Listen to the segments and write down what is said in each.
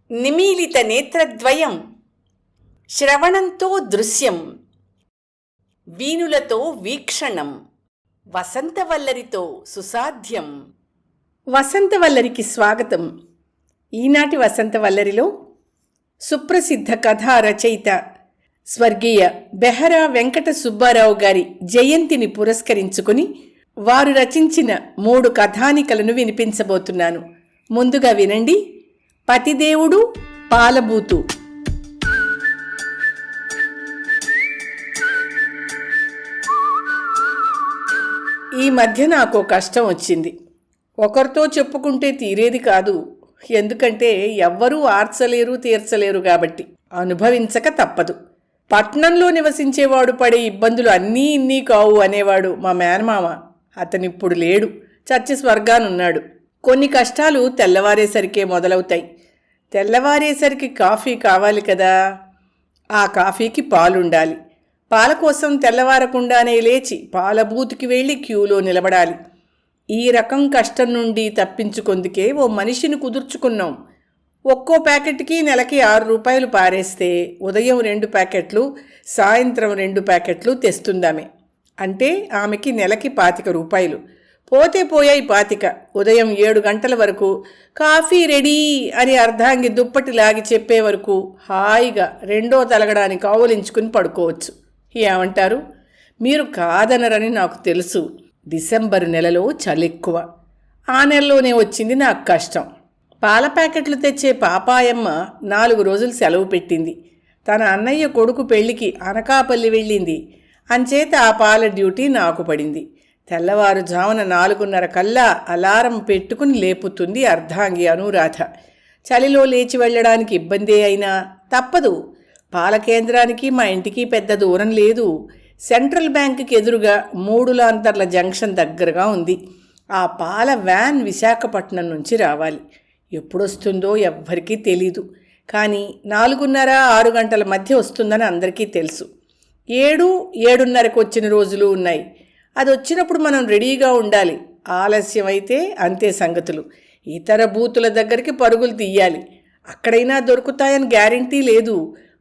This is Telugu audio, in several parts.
నిమీలిత నేత్రద్వయం, శ్రవణంతో దృశ్యం, వీణులతో వీక్షణం, వసంతవల్లరితో సుసాధ్యం. వసంతవల్లరికి స్వాగతం. ఈనాటి వసంతవల్లరిలో సుప్రసిద్ధ కథా రచయిత స్వర్గీయ బెహరా వెంకట సుబ్బారావు గారి జయంతిని పురస్కరించుకుని వారు రచించిన 3 కథానికలను వినిపించబోతున్నాను. ముందుగా వినండి. పతిదేవుడు, పాలబూతు. ఈ మధ్య నాకు కష్టం వచ్చింది. ఒకరితో చెప్పుకుంటే తీరేది కాదు. ఎందుకంటే ఎవ్వరూ ఆర్చలేరు, తీర్చలేరు కాబట్టి అనుభవించక తప్పదు. పట్నంలో నివసించేవాడు పడే ఇబ్బందులు అన్నీ ఇన్నీ కావు అనేవాడు మా మేనమామ. అతనిప్పుడు లేడు, చచ్చి స్వర్గానున్నాడు. కొన్ని కష్టాలు తెల్లవారేసరికే మొదలవుతాయి. తెల్లవారేసరికి కాఫీ కావాలి కదా. ఆ కాఫీకి పాలుండాలి. పాల కోసం తెల్లవారకుండానే లేచి పాల బూత్కి వెళ్ళి క్యూలో నిలబడాలి. ఈ రకం కష్టం నుండి తప్పించుకొందుకే ఓ మనిషిని కుదుర్చుకున్నాం. ఒక్కో ప్యాకెట్కి నెలకి 6 రూపాయలు పారేస్తే ఉదయం 2 ప్యాకెట్లు, సాయంత్రం 2 ప్యాకెట్లు తెస్తుందామె. అంటే ఆమెకి నెలకి 25 రూపాయలు. పోతే పోయాయి 25. ఉదయం 7 గంటల వరకు కాఫీ రెడీ అని అర్ధాంగి దుప్పటి లాగి చెప్పే వరకు హాయిగా రెండో తలగడానికి ఆవులించుకుని పడుకోవచ్చు. ఏమంటారు? మీరు కాదనరని నాకు తెలుసు. డిసెంబరు నెలలో చలెక్కువ. ఆ నెలలోనే వచ్చింది నాకు కష్టం. పాల ప్యాకెట్లు తెచ్చే పాపాయమ్మ 4 రోజులు సెలవు పెట్టింది. తన అన్నయ్య కొడుకు పెళ్లికి అనకాపల్లి వెళ్ళింది. అంచేత ఆ పాల డ్యూటీ నాకు పడింది. తెల్లవారుజామున 4:30 కల్లా అలారం పెట్టుకుని లేపుతుంది అర్ధాంగి అనురాధ. చలిలో లేచి వెళ్ళడానికి ఇబ్బందే అయినా తప్పదు. పాల కేంద్రానికి మా ఇంటికి పెద్ద దూరం లేదు. సెంట్రల్ బ్యాంకుకి ఎదురుగా 3 లాంతర్ల జంక్షన్ దగ్గరగా ఉంది. ఆ పాల వ్యాన్ విశాఖపట్నం నుంచి రావాలి. ఎప్పుడొస్తుందో ఎవ్వరికీ తెలీదు. కానీ 4:30-6 గంటల మధ్య వస్తుందని అందరికీ తెలుసు. 7-7:30కు వచ్చిన రోజులు ఉన్నాయి. అది వచ్చినప్పుడు మనం రెడీగా ఉండాలి. ఆలస్యం అయితే అంతే సంగతులు. ఇతర బూతుల దగ్గరికి పరుగులు తీయాలి. అక్కడైనా దొరుకుతాయని గ్యారంటీ లేదు.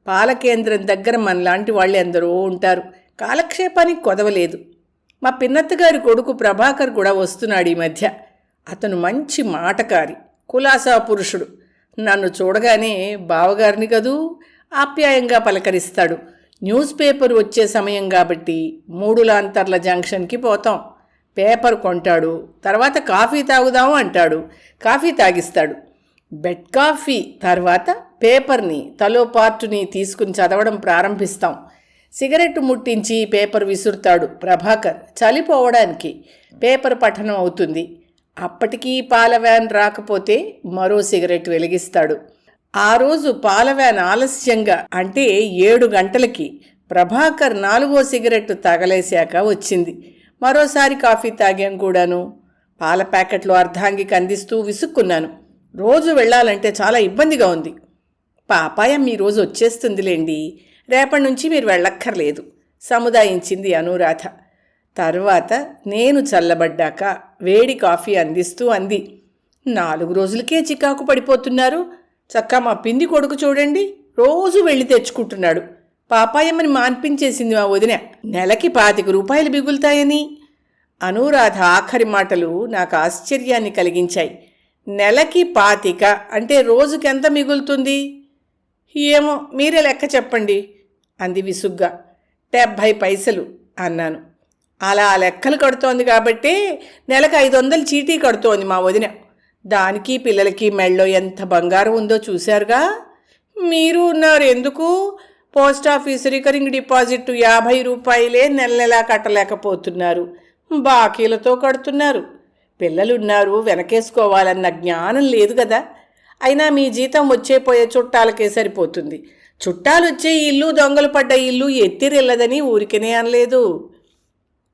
పాల కేంద్రం దగ్గర మనలాంటి వాళ్ళు ఎందరో ఉంటారు. కాలక్షేపానికి కొదవలేదు. మా పిన్నత్తగారి కొడుకు ప్రభాకర్ కూడా వస్తున్నాడు ఈ మధ్య. అతను మంచి మాటకారి, కులాసా పురుషుడు. నన్ను చూడగానే బావగారిని కదూ ఆప్యాయంగా పలకరిస్తాడు. న్యూస్ పేపర్ వచ్చే సమయం కాబట్టి 3 లాంతర్ల జంక్షన్కి పోతాం. పేపర్ కొంటాడు. తర్వాత కాఫీ తాగుదాము అంటాడు. కాఫీ తాగిస్తాడు. బెడ్ కాఫీ తర్వాత పేపర్ని తలో పార్టుని తీసుకుని చదవడం ప్రారంభిస్తాం. సిగరెట్ ముట్టించి పేపర్ విసురుతాడు ప్రభాకర్. చలిపోవడానికి పేపర్ పఠనం అవుతుంది. అప్పటికీ పాల వ్యాన్ రాకపోతే మరో సిగరెట్ వెలిగిస్తాడు. ఆ రోజు పాల వ్యాన్ ఆలస్యంగా, అంటే 7 గంటలకి ప్రభాకర్ 4వ సిగరెట్టు తగలేశాక వచ్చింది. మరోసారి కాఫీ తాగాం కూడాను. పాల ప్యాకెట్లు అర్ధాంగికి అందిస్తూ విసుక్కున్నాను. రోజు వెళ్ళాలంటే చాలా ఇబ్బందిగా ఉంది. పాపాయం ఈ రోజు వచ్చేస్తుందిలేండి, రేపటి నుంచి మీరు వెళ్ళక్కర్లేదు సముదాయించింది అనురాధ. తర్వాత నేను చల్లబడ్డాక వేడి కాఫీ అందిస్తూ అంది. 4 రోజులకే చికాకు పడిపోతున్నారు. చక్కా మా పిండి కొడుకు చూడండి, రోజు వెళ్ళి తెచ్చుకుంటున్నాడు. పాపాయమ్మని మాన్పించేసింది మా వదిన. నెలకి 25 రూపాయలు మిగులుతాయని. అనురాధ ఆఖరి మాటలు నాకు ఆశ్చర్యాన్ని కలిగించాయి. నెలకి 25 అంటే రోజుకెంత మిగులుతుంది? ఏమో మీరే లెక్క చెప్పండి అంది విసుగ్గా. 70 పైసలు అన్నాను. అలా లెక్కలు కడుతోంది కాబట్టే నెలకు 500 చీటీ కడుతోంది మా వదిన. దానికి పిల్లలకి మెళ్ళో ఎంత బంగారం ఉందో చూశారుగా. మీరు ఉన్నారు ఎందుకు? పోస్టాఫీస్ రికరింగ్ డిపాజిట్ 50 రూపాయలే నెలలా కట్టలేకపోతున్నారు. బాకీలతో కడుతున్నారు. పిల్లలున్నారు, వెనకేసుకోవాలన్న జ్ఞానం లేదు కదా. అయినా మీ జీతం వచ్చేపోయే చుట్టాలకే సరిపోతుంది. చుట్టాలు వచ్చే ఇల్లు, దొంగలు పడ్డ ఇల్లు ఎత్తిరెళ్ళదని ఊరికనే అనలేదు.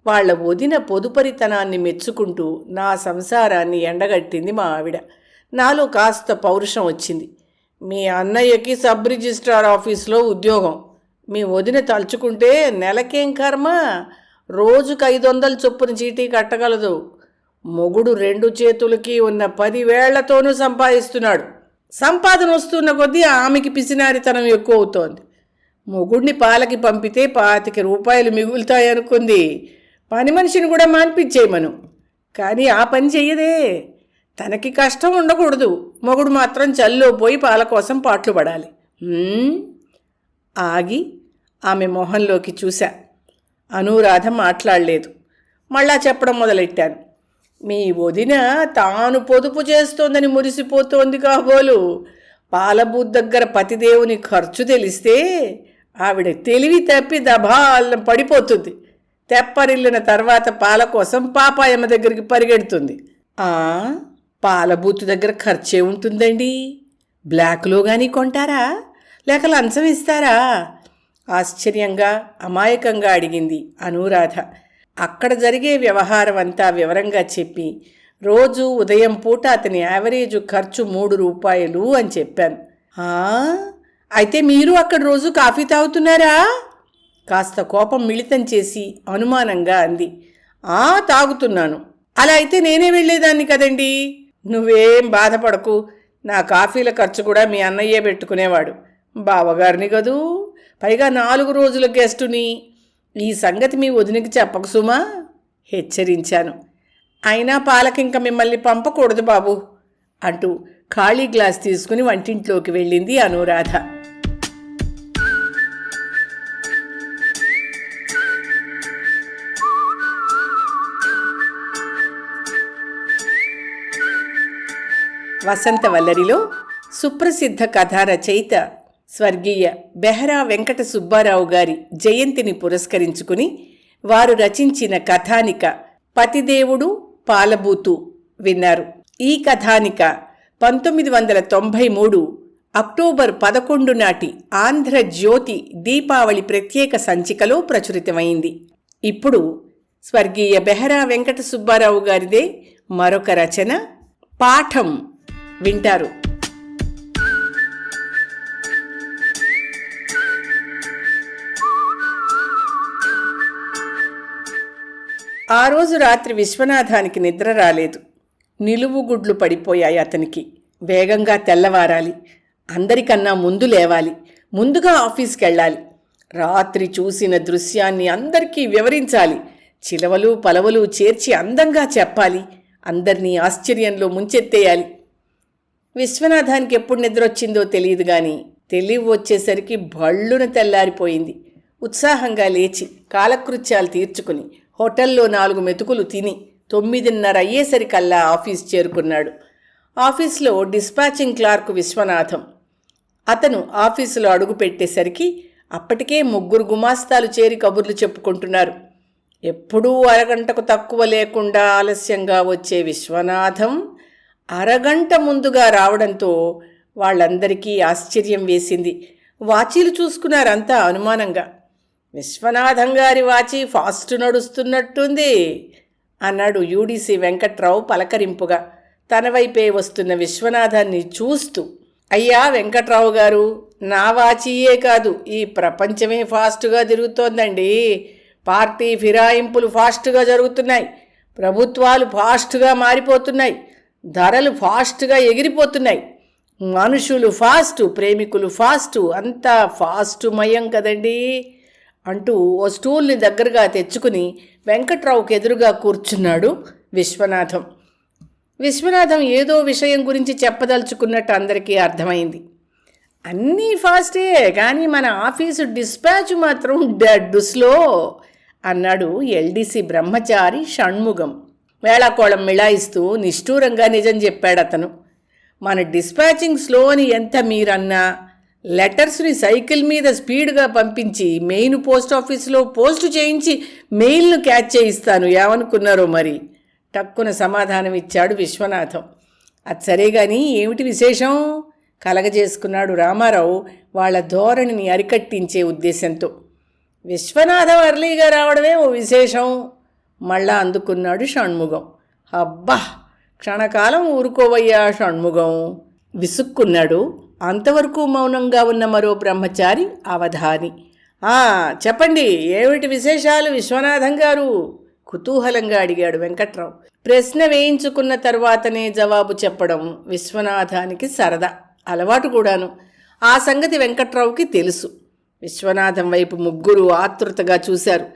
వాళ్ల వదిన పొదుపరితనాన్ని మెచ్చుకుంటూ నా సంసారాన్ని ఎండగట్టింది మా ఆవిడ. నాలో కాస్త పౌరుషం వచ్చింది. మీ అన్నయ్యకి సబ్ రిజిస్ట్రార్ ఆఫీస్లో ఉద్యోగం. మీ వదిన తలుచుకుంటే నెలకేం కర్మ, రోజుకు 500 చొప్పున చీటీ కట్టగలదు. మొగుడు 2 చేతులకి ఉన్న 10 వేళ్లతోనూ సంపాదిస్తున్నాడు. సంపాదన వస్తున్న కొద్దీ ఆమెకి పిసినారితనం ఎక్కువ అవుతోంది. మొగుడిని పాలకి పంపితే 25 రూపాయలు మిగులుతాయనుకుంది. పని మనిషిని కూడా మాన్పించేయమను. కానీ ఆ పని చెయ్యదే. తనకి కష్టం ఉండకూడదు, మొగుడు మాత్రం చల్లో పోయి పాల కోసం పాట్లు పడాలి. ఆగి ఆమె మొహంలోకి చూశా. అనురాధ మాట్లాడలేదు. మళ్ళా చెప్పడం మొదలెట్టాను. మీ వదిన తాను పొదుపు చేస్తోందని మురిసిపోతోంది కాబోలు. పాలబూత్ దగ్గర పతిదేవుని ఖర్చు తెలిస్తే ఆవిడ తెలివి తప్పి దబాలను పడిపోతుంది. తెప్పరిల్లిన తర్వాత పాల కోసం పాపాయమ్మ దగ్గరికి పరిగెడుతుంది. పాలబూత్ దగ్గర ఖర్చే ఉంటుందండి. బ్లాక్లో కానీ కొంటారా, లేక లంచం ఇస్తారా? ఆశ్చర్యంగా అమాయకంగా అడిగింది అనురాధ. అక్కడ జరిగే వ్యవహారం అంతా వివరంగా చెప్పి, రోజు ఉదయం పూట అతని యావరేజ్ ఖర్చు 3 రూపాయలు అని చెప్పాను. అయితే మీరు అక్కడ రోజు కాఫీ తాగుతున్నారా? కాస్త కోపం మిళితం చేసి అనుమానంగా అంది. తాగుతున్నాను. అలా అయితే నేనే వెళ్ళేదాన్ని కదండి. నువ్వేం బాధపడకు, నా కాఫీల ఖర్చు కూడా మీ అన్నయ్యే పెట్టుకునేవాడు. బావగారిని కదూ, పైగా 4 రోజుల గెస్టుని. ఈ సంగతి మీ వదినకి చెప్పకు సుమా, హెచ్చరించాను. అయినా పాలకింక మిమ్మల్ని పంపకూడదు బాబు అంటూ ఖాళీ గ్లాస్ తీసుకుని వంటింట్లోకి వెళ్ళింది అనురాధ. వసంతవల్లరిలో సుప్రసిద్ధ కథా రచయిత స్వర్గీయ బెహరా వెంకట సుబ్బారావు గారి జయంతిని పురస్కరించుకుని వారు రచించిన కథానిక పతిదేవుడు పాలబూతు విన్నారు. ఈ కథానిక 1993 అక్టోబర్ 11 నాటి ఆంధ్రజ్యోతి దీపావళి ప్రత్యేక సంచికలో ప్రచురితమైంది. ఇప్పుడు స్వర్గీయ బెహరా వెంకట సుబ్బారావు గారిదే మరొక రచన పాఠం వింటారు. ఆ రోజు రాత్రి విశ్వనాథానికి నిద్ర రాలేదు. నిలువుగుడ్లు పడిపోయాయి అతనికి. వేగంగా తెల్లవారాలి, అందరికన్నా ముందు లేవాలి, ముందుగా ఆఫీస్కి వెళ్ళాలి. రాత్రి చూసిన దృశ్యాన్ని అందరికీ వివరించాలి. చిలవలు పలవలు చేర్చి అందంగా చెప్పాలి. అందరినీ ఆశ్చర్యంలో ముంచెత్తేయాలి. విశ్వనాథానికి ఎప్పుడు నిద్రొచ్చిందో తెలియదు గాని తెలివి వచ్చేసరికి భళ్ళున తెల్లారిపోయింది. ఉత్సాహంగా లేచి కాలకృత్యాలు తీర్చుకుని హోటల్లో 4 మెతుకులు తిని 9:30 అయ్యేసరికల్లా ఆఫీస్ చేరుకున్నాడు. ఆఫీస్లో డిస్పాచింగ్ క్లార్క్ విశ్వనాథం. అతను ఆఫీసులో అడుగు పెట్టేసరికి అప్పటికే 3 గుమాస్తాలు చేరి కబుర్లు చెప్పుకుంటున్నారు. ఎప్పుడూ అరగంటకు తక్కువ లేకుండా ఆలస్యంగా వచ్చే విశ్వనాథం అరగంట ముందుగా రావడంతో వాళ్ళందరికీ ఆశ్చర్యం వేసింది. వాచీలు చూసుకున్నారంతా అనుమానంగా. విశ్వనాథం గారి వాచి ఫాస్ట్ నడుస్తున్నట్టుంది అన్నాడు యూడీసీ వెంకట్రావు పలకరింపుగా తన వైపే వస్తున్న విశ్వనాథాన్ని చూస్తూ. అయ్యా వెంకట్రావు గారు, నా వాచీయే కాదు, ఈ ప్రపంచమే ఫాస్ట్గా తిరుగుతోందండి. పార్టీ ఫిరాయింపులు ఫాస్ట్గా జరుగుతున్నాయి, ప్రభుత్వాలు ఫాస్ట్గా మారిపోతున్నాయి, ధరలు ఫాస్ట్గా ఎగిరిపోతున్నాయి, మనుషులు ఫాస్టు, ప్రేమికులు ఫాస్టు, అంతా ఫాస్టు మయం కదండి అంటూ ఓ స్టూల్ని దగ్గరగా తెచ్చుకుని వెంకట్రావుకి ఎదురుగా కూర్చున్నాడు విశ్వనాథం. విశ్వనాథం ఏదో విషయం గురించి చెప్పదలుచుకున్నట్టు అందరికీ అర్థమైంది. అన్నీ ఫాస్టే, కానీ మన ఆఫీసు డిస్పాచ్ మాత్రం డెడ్ స్లో అన్నాడు ఎల్డీసీ బ్రహ్మచారి షణ్ముగం. వేళాకోళం మిళాయిస్తూ నిష్ఠూరంగా నిజం చెప్పాడు అతను. మన డిస్పాచింగ్ స్లో అని ఎంత మీరన్నా, లెటర్స్ని సైకిల్ మీద స్పీడ్గా పంపించి మెయిన్ పోస్ట్ ఆఫీసులో పోస్టు చేయించి మెయిల్ను క్యాచ్ చేయిస్తాను, ఏమనుకున్నారో మరి టక్కున సమాధానం ఇచ్చాడు విశ్వనాథం. అది సరే కానీ ఏమిటి విశేషం కలగజేసుకున్నాడు రామారావు వాళ్ళ ధోరణిని అరికట్టించే ఉద్దేశంతో. విశ్వనాథం అర్లీగా రావడమే ఓ విశేషం మళ్ళా అందుకున్నాడు షణ్ముగం. అబ్బా, క్షణకాలం ఊరుకోవయ్యా షణ్ముగం విసుక్కున్నాడు అంతవరకు మౌనంగా ఉన్న మరో బ్రహ్మచారి అవధాని. చెప్పండి, ఏమిటి విశేషాలు విశ్వనాథం గారు కుతూహలంగా అడిగాడు వెంకట్రావు. ప్రశ్న వేయించుకున్న తర్వాతనే జవాబు చెప్పడం విశ్వనాథానికి సరదా. అలవాటు కూడాను. ఆ సంగతి వెంకట్రావుకి తెలుసు. విశ్వనాథం వైపు ముగ్గురు ఆతృతగా చూశారు.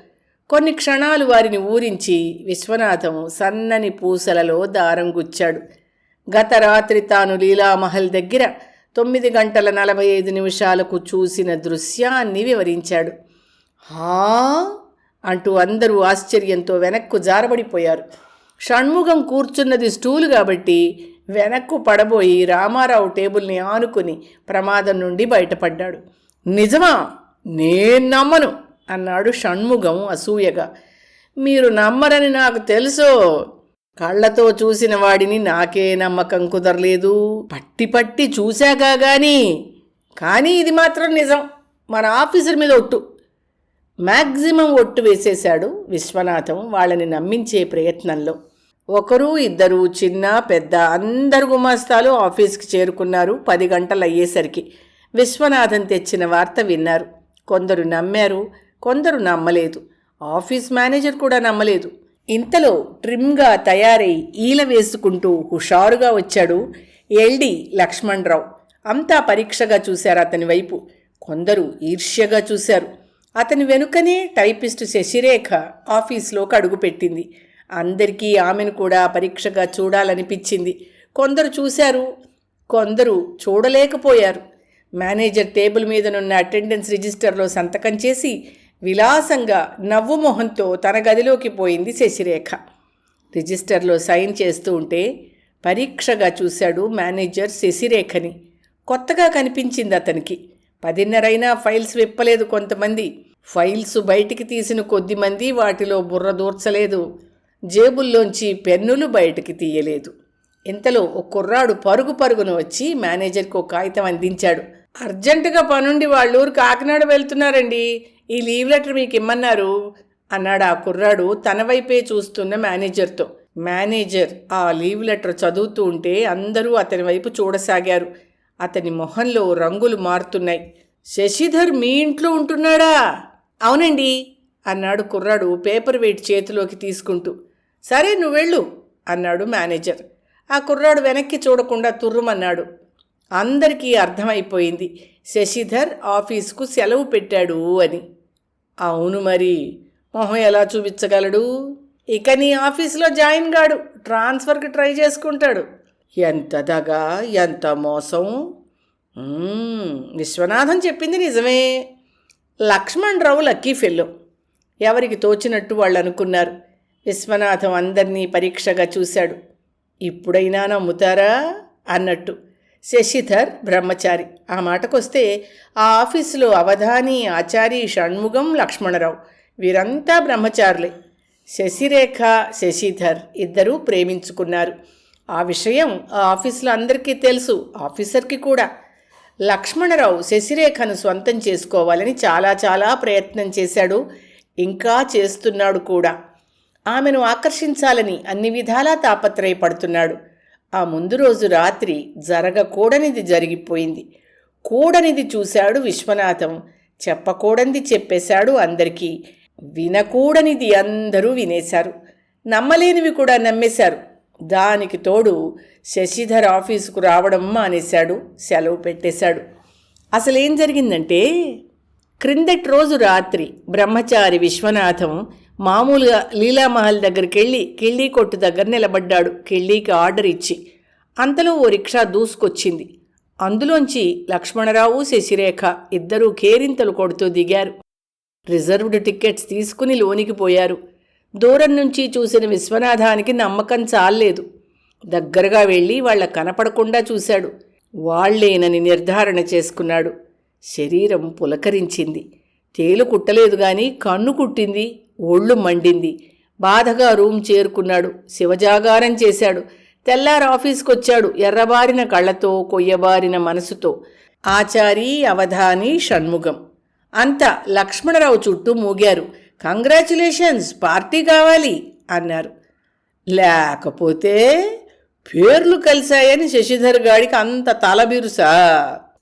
కొన్ని క్షణాలు వారిని ఊరించి విశ్వనాథం సన్నని పూసలలో దారం గుచ్చాడు. గత రాత్రి తాను లీలామహల్ దగ్గర 9:45 చూసిన దృశ్యాన్ని వివరించాడు. హా అంటూ అందరూ ఆశ్చర్యంతో వెనక్కు జారబడిపోయారు. షణ్ముగం కూర్చున్నది స్టూలు కాబట్టి వెనక్కు పడబోయి రామారావు టేబుల్ని ఆనుకుని ప్రమాదం నుండి బయటపడ్డాడు. నిజమా? నేను నమ్మను అన్నాడు షణ్ముగం అసూయగా. మీరు నమ్మరని నాకు తెలుసు. కళ్ళతో చూసిన వాడిని నాకే నమ్మకం కుదరలేదు. పట్టి పట్టి చూశాగా కానీ ఇది మాత్రం నిజం. మన ఆఫీసర్ మీద ఒట్టు. మ్యాక్సిమం ఒట్టు వేసేశాడు విశ్వనాథం వాళ్ళని నమ్మించే ప్రయత్నంలో. ఒకరు ఇద్దరు చిన్న పెద్ద అందరు గుమాస్తాలు ఆఫీస్కి చేరుకున్నారు. 10 గంటలు అయ్యేసరికి విశ్వనాథం తెచ్చిన వార్త విన్నారు. కొందరు నమ్మారు, కొందరు నమ్మలేదు. ఆఫీస్ మేనేజర్ కూడా నమ్మలేదు. ఇంతలో ట్రిమ్గా తయారై ఈల వేసుకుంటూ హుషారుగా వచ్చాడు ఎల్డి లక్ష్మణరావు. అంతా పరీక్షగా చూశారు అతని వైపు. కొందరు ఈర్ష్యగా చూశారు. అతని వెనుకనే టైపిస్ట్ శశిరేఖ ఆఫీస్లోకి అడుగుపెట్టింది. అందరికీ ఆమెను కూడా పరీక్షగా చూడాలనిపించింది. కొందరు చూశారు, కొందరు చూడలేకపోయారు. మేనేజర్ టేబుల్ మీదనున్న అటెండెన్స్ రిజిస్టర్లో సంతకం చేసి విలాసంగా నవ్వు మొహంతో తన గదిలోకి పోయింది శశిరేఖ. రిజిస్టర్లో సైన్ చేస్తూ ఉంటే పరీక్షగా చూశాడు మేనేజర్ శశిరేఖని. కొత్తగా కనిపించింది అతనికి. 10:30 ఫైల్స్ విప్పలేదు కొంతమంది. ఫైల్స్ బయటికి తీసిన కొద్దిమంది వాటిలో బుర్ర దూర్చలేదు. జేబుల్లోంచి పెన్నులు బయటికి తీయలేదు. ఇంతలో ఒక కుర్రాడు పరుగున వచ్చి మేనేజర్కి ఒక కాగితం అందించాడు. అర్జెంటుగా పనుండి వాళ్ళూరు కాకినాడ వెళ్తున్నారండి, ఈ లీవ్ లెటర్ మీకు ఇమ్మన్నారు అన్నాడు ఆ కుర్రాడు తన వైపే చూస్తున్న మేనేజర్తో. మేనేజర్ ఆ లీవ్ లెటర్ చదువుతూ ఉంటే అందరూ అతని వైపు చూడసాగారు. అతని మొహంలో రంగులు మారుతున్నాయి. శశిధర్ మీ ఇంట్లో ఉంటున్నాడా? అవునండి అన్నాడు కుర్రాడు పేపర్ వెయిట్ చేతిలోకి తీసుకుంటూ. సరే నువ్వు వెళ్ళు అన్నాడు మేనేజర్. ఆ కుర్రాడు వెనక్కి చూడకుండా తుర్రుమన్నాడు. అందరికీ అర్థమైపోయింది శశిధర్ ఆఫీస్కు సెలవు పెట్టాడు అని. అవును మరి, మొహం ఎలా చూపించగలడు? ఇక నీ ఆఫీసులో జాయిన్ గాడు, ట్రాన్స్ఫర్కి ట్రై చేసుకుంటాడు. ఎంత దగా, ఎంత మోసం! విశ్వనాథం చెప్పింది నిజమే. Lakshmanarao lucky fellow. ఎవరికి తోచినట్టు వాళ్ళు అనుకున్నారు. విశ్వనాథం అందరినీ పరీక్షగా చూశాడు. ఇప్పుడైనా నమ్ముతారా అన్నట్టు. శశిధర్ బ్రహ్మచారి. ఆ మాటకొస్తే ఆ ఆఫీసులో అవధాని, ఆచారి, షణ్ముగం, లక్ష్మణరావు వీరంతా బ్రహ్మచారులే. శశిరేఖ, శశిధర్ ఇద్దరూ ప్రేమించుకున్నారు. ఆ విషయం ఆ ఆఫీసులో అందరికీ తెలుసు, ఆఫీసర్కి కూడా. లక్ష్మణరావు శశిరేఖను స్వంతం చేసుకోవాలని చాలా ప్రయత్నం చేశాడు, ఇంకా చేస్తున్నాడు కూడా. ఆమెను ఆకర్షించాలని అన్ని విధాలా తాపత్రయపడుతున్నాడు. ఆ ముందు రోజు రాత్రి జరగకూడనిది జరిగిపోయింది. కూడనిది చూశాడు విశ్వనాథం. చెప్పకూడనిది చెప్పేశాడు అందరికీ. వినకూడనిది అందరూ వినేశారు. నమ్మలేనివి కూడా నమ్మేశారు. దానికి తోడు శశిధర్ ఆఫీసుకు రావడం మానేశాడు, సెలవు పెట్టేశాడు. అసలేం జరిగిందంటే, క్రిందటి రోజు రాత్రి బ్రహ్మచారి విశ్వనాథం మామూలుగా లీలామహల్ దగ్గరికి వెళ్ళి కిళ్ళీ కొట్టు దగ్గర నిలబడ్డాడు కిళ్ళీకి ఆర్డర్ ఇచ్చి. అంతలో ఓ రిక్షా దూసుకొచ్చింది. అందులోంచి లక్ష్మణరావు, శశిరేఖ ఇద్దరూ కేరింతలు కొడుతూ దిగారు. రిజర్వ్డ్ టికెట్స్ తీసుకుని లోనికి పోయారు. దూరం నుంచి చూసిన విశ్వనాథానికి నమ్మకం చాలలేదు. దగ్గరగా వెళ్ళి వాళ్ళ కనపడకుండా చూశాడు. వాళ్లేనని నిర్ధారణ చేసుకున్నాడు. శరీరం పులకరించింది. తేలు కుట్టలేదు గాని కన్ను కుట్టింది, ఒళ్ళు మండింది. బాధగా రూమ్ చేరుకున్నాడు. శివజాగారం చేశాడు. తెల్లారి ఆఫీస్కొచ్చాడు ఎర్రబారిన కళ్ళతో, కొయ్యబారిన మనసుతో. ఆచారి, అవధాని, షణ్ముగం అంతా లక్ష్మణరావు చుట్టూ మూగారు. కంగ్రాచ్యులేషన్స్, పార్టీ కావాలి అన్నారు. లేకపోతే పేర్లు కలిశాయని శశిధర్ గాడికి అంత తలబిరుసా?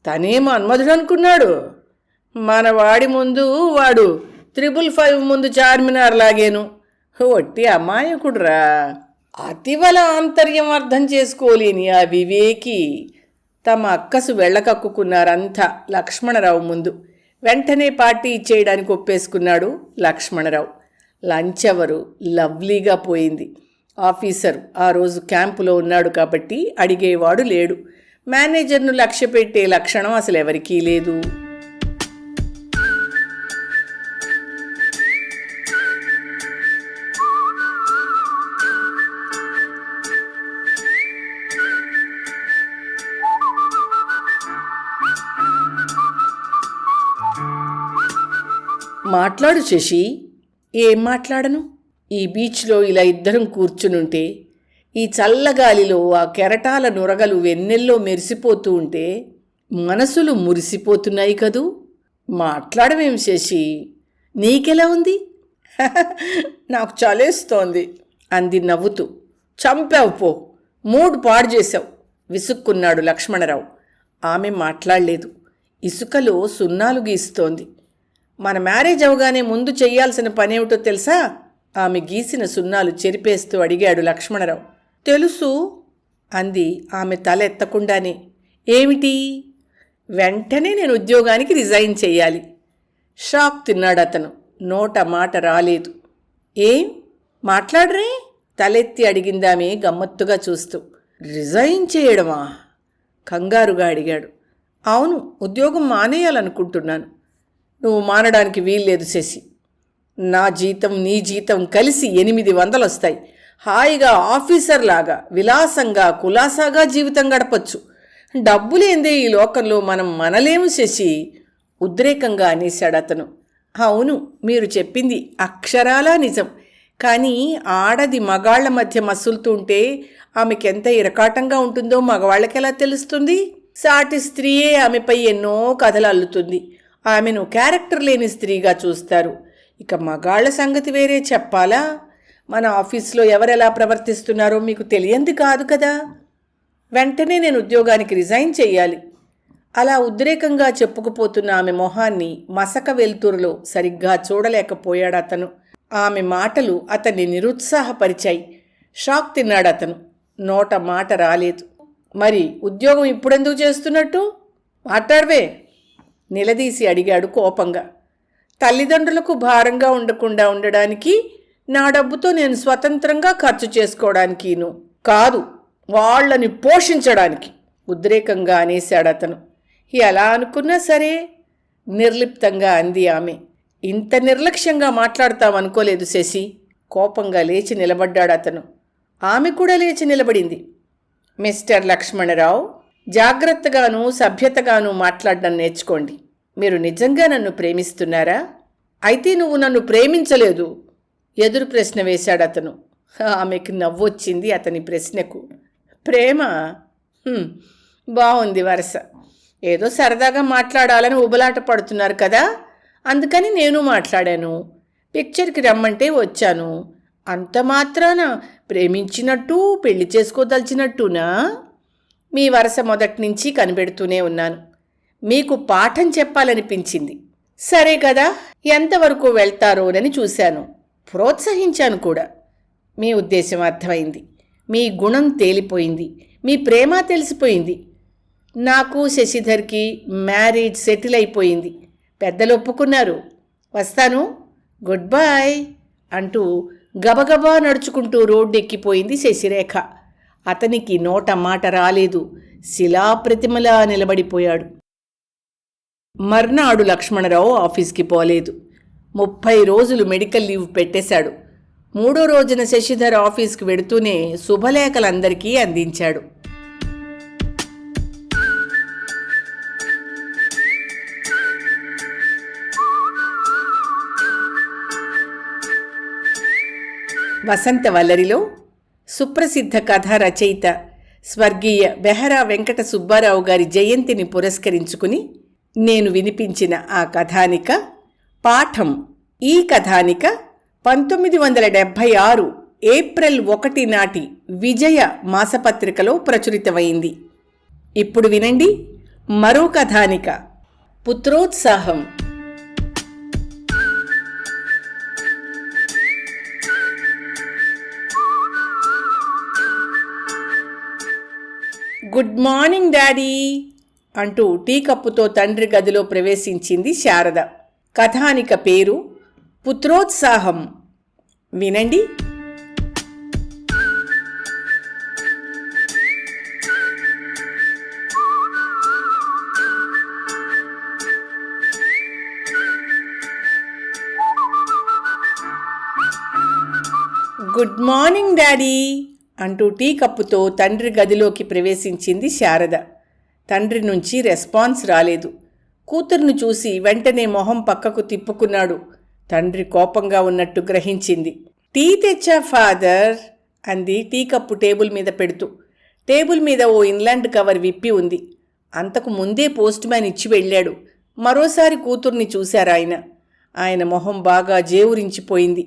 తనేమో మన్మధుడు అనుకున్నాడు. మన వాడి ముందు వాడు 555 ముందు చార్మినార్ లాగేను. ఒట్టి అమాయకుడురా. అతివల ఆంతర్యం అర్థం చేసుకోలేని ఆ వివేకి తమ అక్కసు వెళ్ళకక్కుకున్నారంతా లక్ష్మణరావు ముందు. వెంటనే పార్టీ ఇచ్చేయడానికి ఒప్పేసుకున్నాడు లక్ష్మణరావు. లంచ్ అవరు లవ్లీగా పోయింది. ఆఫీసర్ ఆ రోజు క్యాంపులో ఉన్నాడు కాబట్టి అడిగేవాడు లేడు. మేనేజర్ను లక్ష్యపెట్టే లక్షణం అసలు ఎవరికీ లేదు. మాట్లాడు శశి. ఏం మాట్లాడను? ఈ బీచ్లో ఇలా ఇద్దరం కూర్చునుంటే, ఈ చల్లగాలిలో ఆ కెరటాల నురగలు వెన్నెల్లో మెరిసిపోతూ ఉంటే మనసులు మురిసిపోతున్నాయి కదూ. మాట్లాడమేం శశి? నీకెలా ఉంది? నాకు చలేస్తోంది అంది నవ్వుతూ. చంపావు పో, మూడ్ పాడు చేశావు విసుక్కున్నాడు లక్ష్మణరావు. ఆమె మాట్లాడలేదు. ఇసుకలో సున్నాలు గీస్తోంది. మన మ్యారేజ్ అవగానే ముందు చెయ్యాల్సిన పనేమిటో తెలుసా? ఆమె గీసిన సున్నాలు చెరిపేస్తూ అడిగాడు లక్ష్మణరావు. తెలుసు అంది ఆమె తల ఎత్తకుండానే. ఏమిటి? వెంటనే నేను ఉద్యోగానికి రిజైన్ చెయ్యాలి. షాక్ తిన్నాడు అతను. నోట మాట రాలేదు. ఏం మాట్లాడరే? తలెత్తి అడిగిందామె గమ్మత్తుగా చూస్తూ. రిజైన్ చేయడమా? కంగారుగా అడిగాడు. అవును, ఉద్యోగం మానేయాలనుకుంటున్నాను. నువ్వు మానడానికి వీల్లేదు శశి. నా జీతం నీ జీతం కలిసి 800 వస్తాయి. హాయిగా ఆఫీసర్లాగా విలాసంగా కులాసాగా జీవితం గడపచ్చు. డబ్బులేందే ఈ లోకంలో మనం మనలేము శశి, ఉద్రేకంగా అనేశాడు అతను. అవును, మీరు చెప్పింది అక్షరాలా నిజం. కానీ ఆడది మగాళ్ల మధ్య మసులుతుంటే ఆమెకెంత ఇరకాటంగా ఉంటుందో మగవాళ్ళకెలా తెలుస్తుంది? సాటి స్త్రీయే ఆమెపై ఎన్నో కథలు అల్లుతుంది. ఆమెను క్యారెక్టర్ లేని స్త్రీగా చూస్తారు. ఇక మగాళ్ల సంగతి వేరే చెప్పాలా? మన ఆఫీస్లో ఎవరెలా ప్రవర్తిస్తున్నారో మీకు తెలియంది కాదు కదా. వెంటనే నేను ఉద్యోగానికి రిజైన్ చెయ్యాలి. అలా ఉద్రేకంగా చెప్పుకుపోతున్న ఆమె మొహాన్ని మసక వెలుతురులో సరిగ్గా చూడలేకపోయాడు అతను. ఆమె మాటలు అతన్ని నిరుత్సాహపరిచాయి. షాక్ తిన్నాడు అతను. నోట మాట రాలేదు. మరి ఉద్యోగం ఇప్పుడెందుకు చేస్తున్నట్టు? మాట్లాడవే నిలదీసి అడిగాడు కోపంగా. తల్లిదండ్రులకు భారంగా ఉండకుండా ఉండడానికి, నా డబ్బుతో నేను స్వతంత్రంగా ఖర్చు చేసుకోవడానికిను కాదు, వాళ్ళని పోషించడానికి ఉద్రేకంగా అనేశాడు అతను. ఎలా అనుకున్నా సరే నిర్లిప్తంగా అంది ఆమె. ఇంత నిర్లక్ష్యంగా మాట్లాడతావనుకోలేదు శశి. కోపంగా లేచి నిలబడ్డాడు అతను. ఆమె కూడా లేచి నిలబడింది. మిస్టర్ లక్ష్మణరావు, జాగ్రత్తగాను సభ్యతగాను మాట్లాడడం నేర్చుకోండి. మీరు నిజంగా నన్ను ప్రేమిస్తున్నారా? అయితే నువ్వు నన్ను ప్రేమించలేదు, ఎదురు ప్రశ్న వేశాడు అతను. ఆమెకు నవ్వొచ్చింది అతని ప్రశ్నకు. ప్రేమ? బాగుంది వరస. ఏదో సరదాగా మాట్లాడాలని ఉబలాట పడుతున్నారు కదా, అందుకని నేను మాట్లాడాను. పిక్చర్కి రమ్మంటే వచ్చాను. అంత మాత్రాన ప్రేమించినట్టు పెళ్లి చేసుకోదలిచినట్టునా? మీ వరస మొదటి నుంచి కనిపెడుతూనే ఉన్నాను. మీకు పాఠం చెప్పాలనిపించింది. సరే కదా, ఎంతవరకు వెళ్తారోనని చూశాను, ప్రోత్సహించాను కూడా. మీ ఉద్దేశం అర్థమైంది. మీ గుణం తేలిపోయింది. మీ ప్రేమ తెలిసిపోయింది. నాకు శశిధర్కి మ్యారేజ్ సెటిల్ అయిపోయింది. పెద్దలు ఒప్పుకున్నారు. వస్తాను, గుడ్ బాయ్ అంటూ గబగబా నడుచుకుంటూ రోడ్డెక్కిపోయింది శశిరేఖ. అతనికి నోట మాట రాలేదు. శిలాప్రతిమలా నిలబడిపోయాడు. మర్నాడు లక్ష్మణరావు ఆఫీస్కి పోలేదు. 30 రోజులు మెడికల్ లీవ్ పెట్టేశాడు. 3వ రోజున శశిధర్ ఆఫీస్కి వెడుతూనే శుభలేఖలందరికీ అందించాడు. వసంతవల్లరిలో సుప్రసిద్ధ కథా రచయిత స్వర్గీయ బెహరా వెంకట సుబ్బారావు గారి జయంతిని పురస్కరించుకుని నేను వినిపించిన ఆ కథానిక పాఠం. ఈ కథానిక 1976 ఏప్రిల్ 1 నాటి విజయ మాసపత్రికలో ప్రచురితమైంది. ఇప్పుడు వినండి మరో కథానిక, పుత్రోత్సాహం. గుడ్ మార్నింగ్ డాడీ అంటూ టీ కప్పుతో తండ్రి గదిలో ప్రవేశించింది శారద. కథానిక పేరు పుత్రోత్సాహం. వినండి. గుడ్ మార్నింగ్ డాడీ అంటూ టీ కప్పుతో తండ్రి గదిలోకి ప్రవేశించింది శారద. తండ్రి నుంచి రెస్పాన్స్ రాలేదు. కూతుర్ను చూసి వెంటనే మొహం పక్కకు తిప్పుకున్నాడు. తండ్రి కోపంగా ఉన్నట్టు గ్రహించింది. టీ తెచ్చా ఫాదర్ అంది టీ కప్పు టేబుల్ మీద పెడుతూ. టేబుల్ మీద ఓ ఇన్లాండ్ కవర్ విప్పి ఉంది. అంతకు ముందే పోస్ట్ మ్యాన్ ఇచ్చి వెళ్ళాడు. మరోసారి కూతుర్ని చూశారాయన. ఆయన మొహం బాగా జేవురించిపోయింది.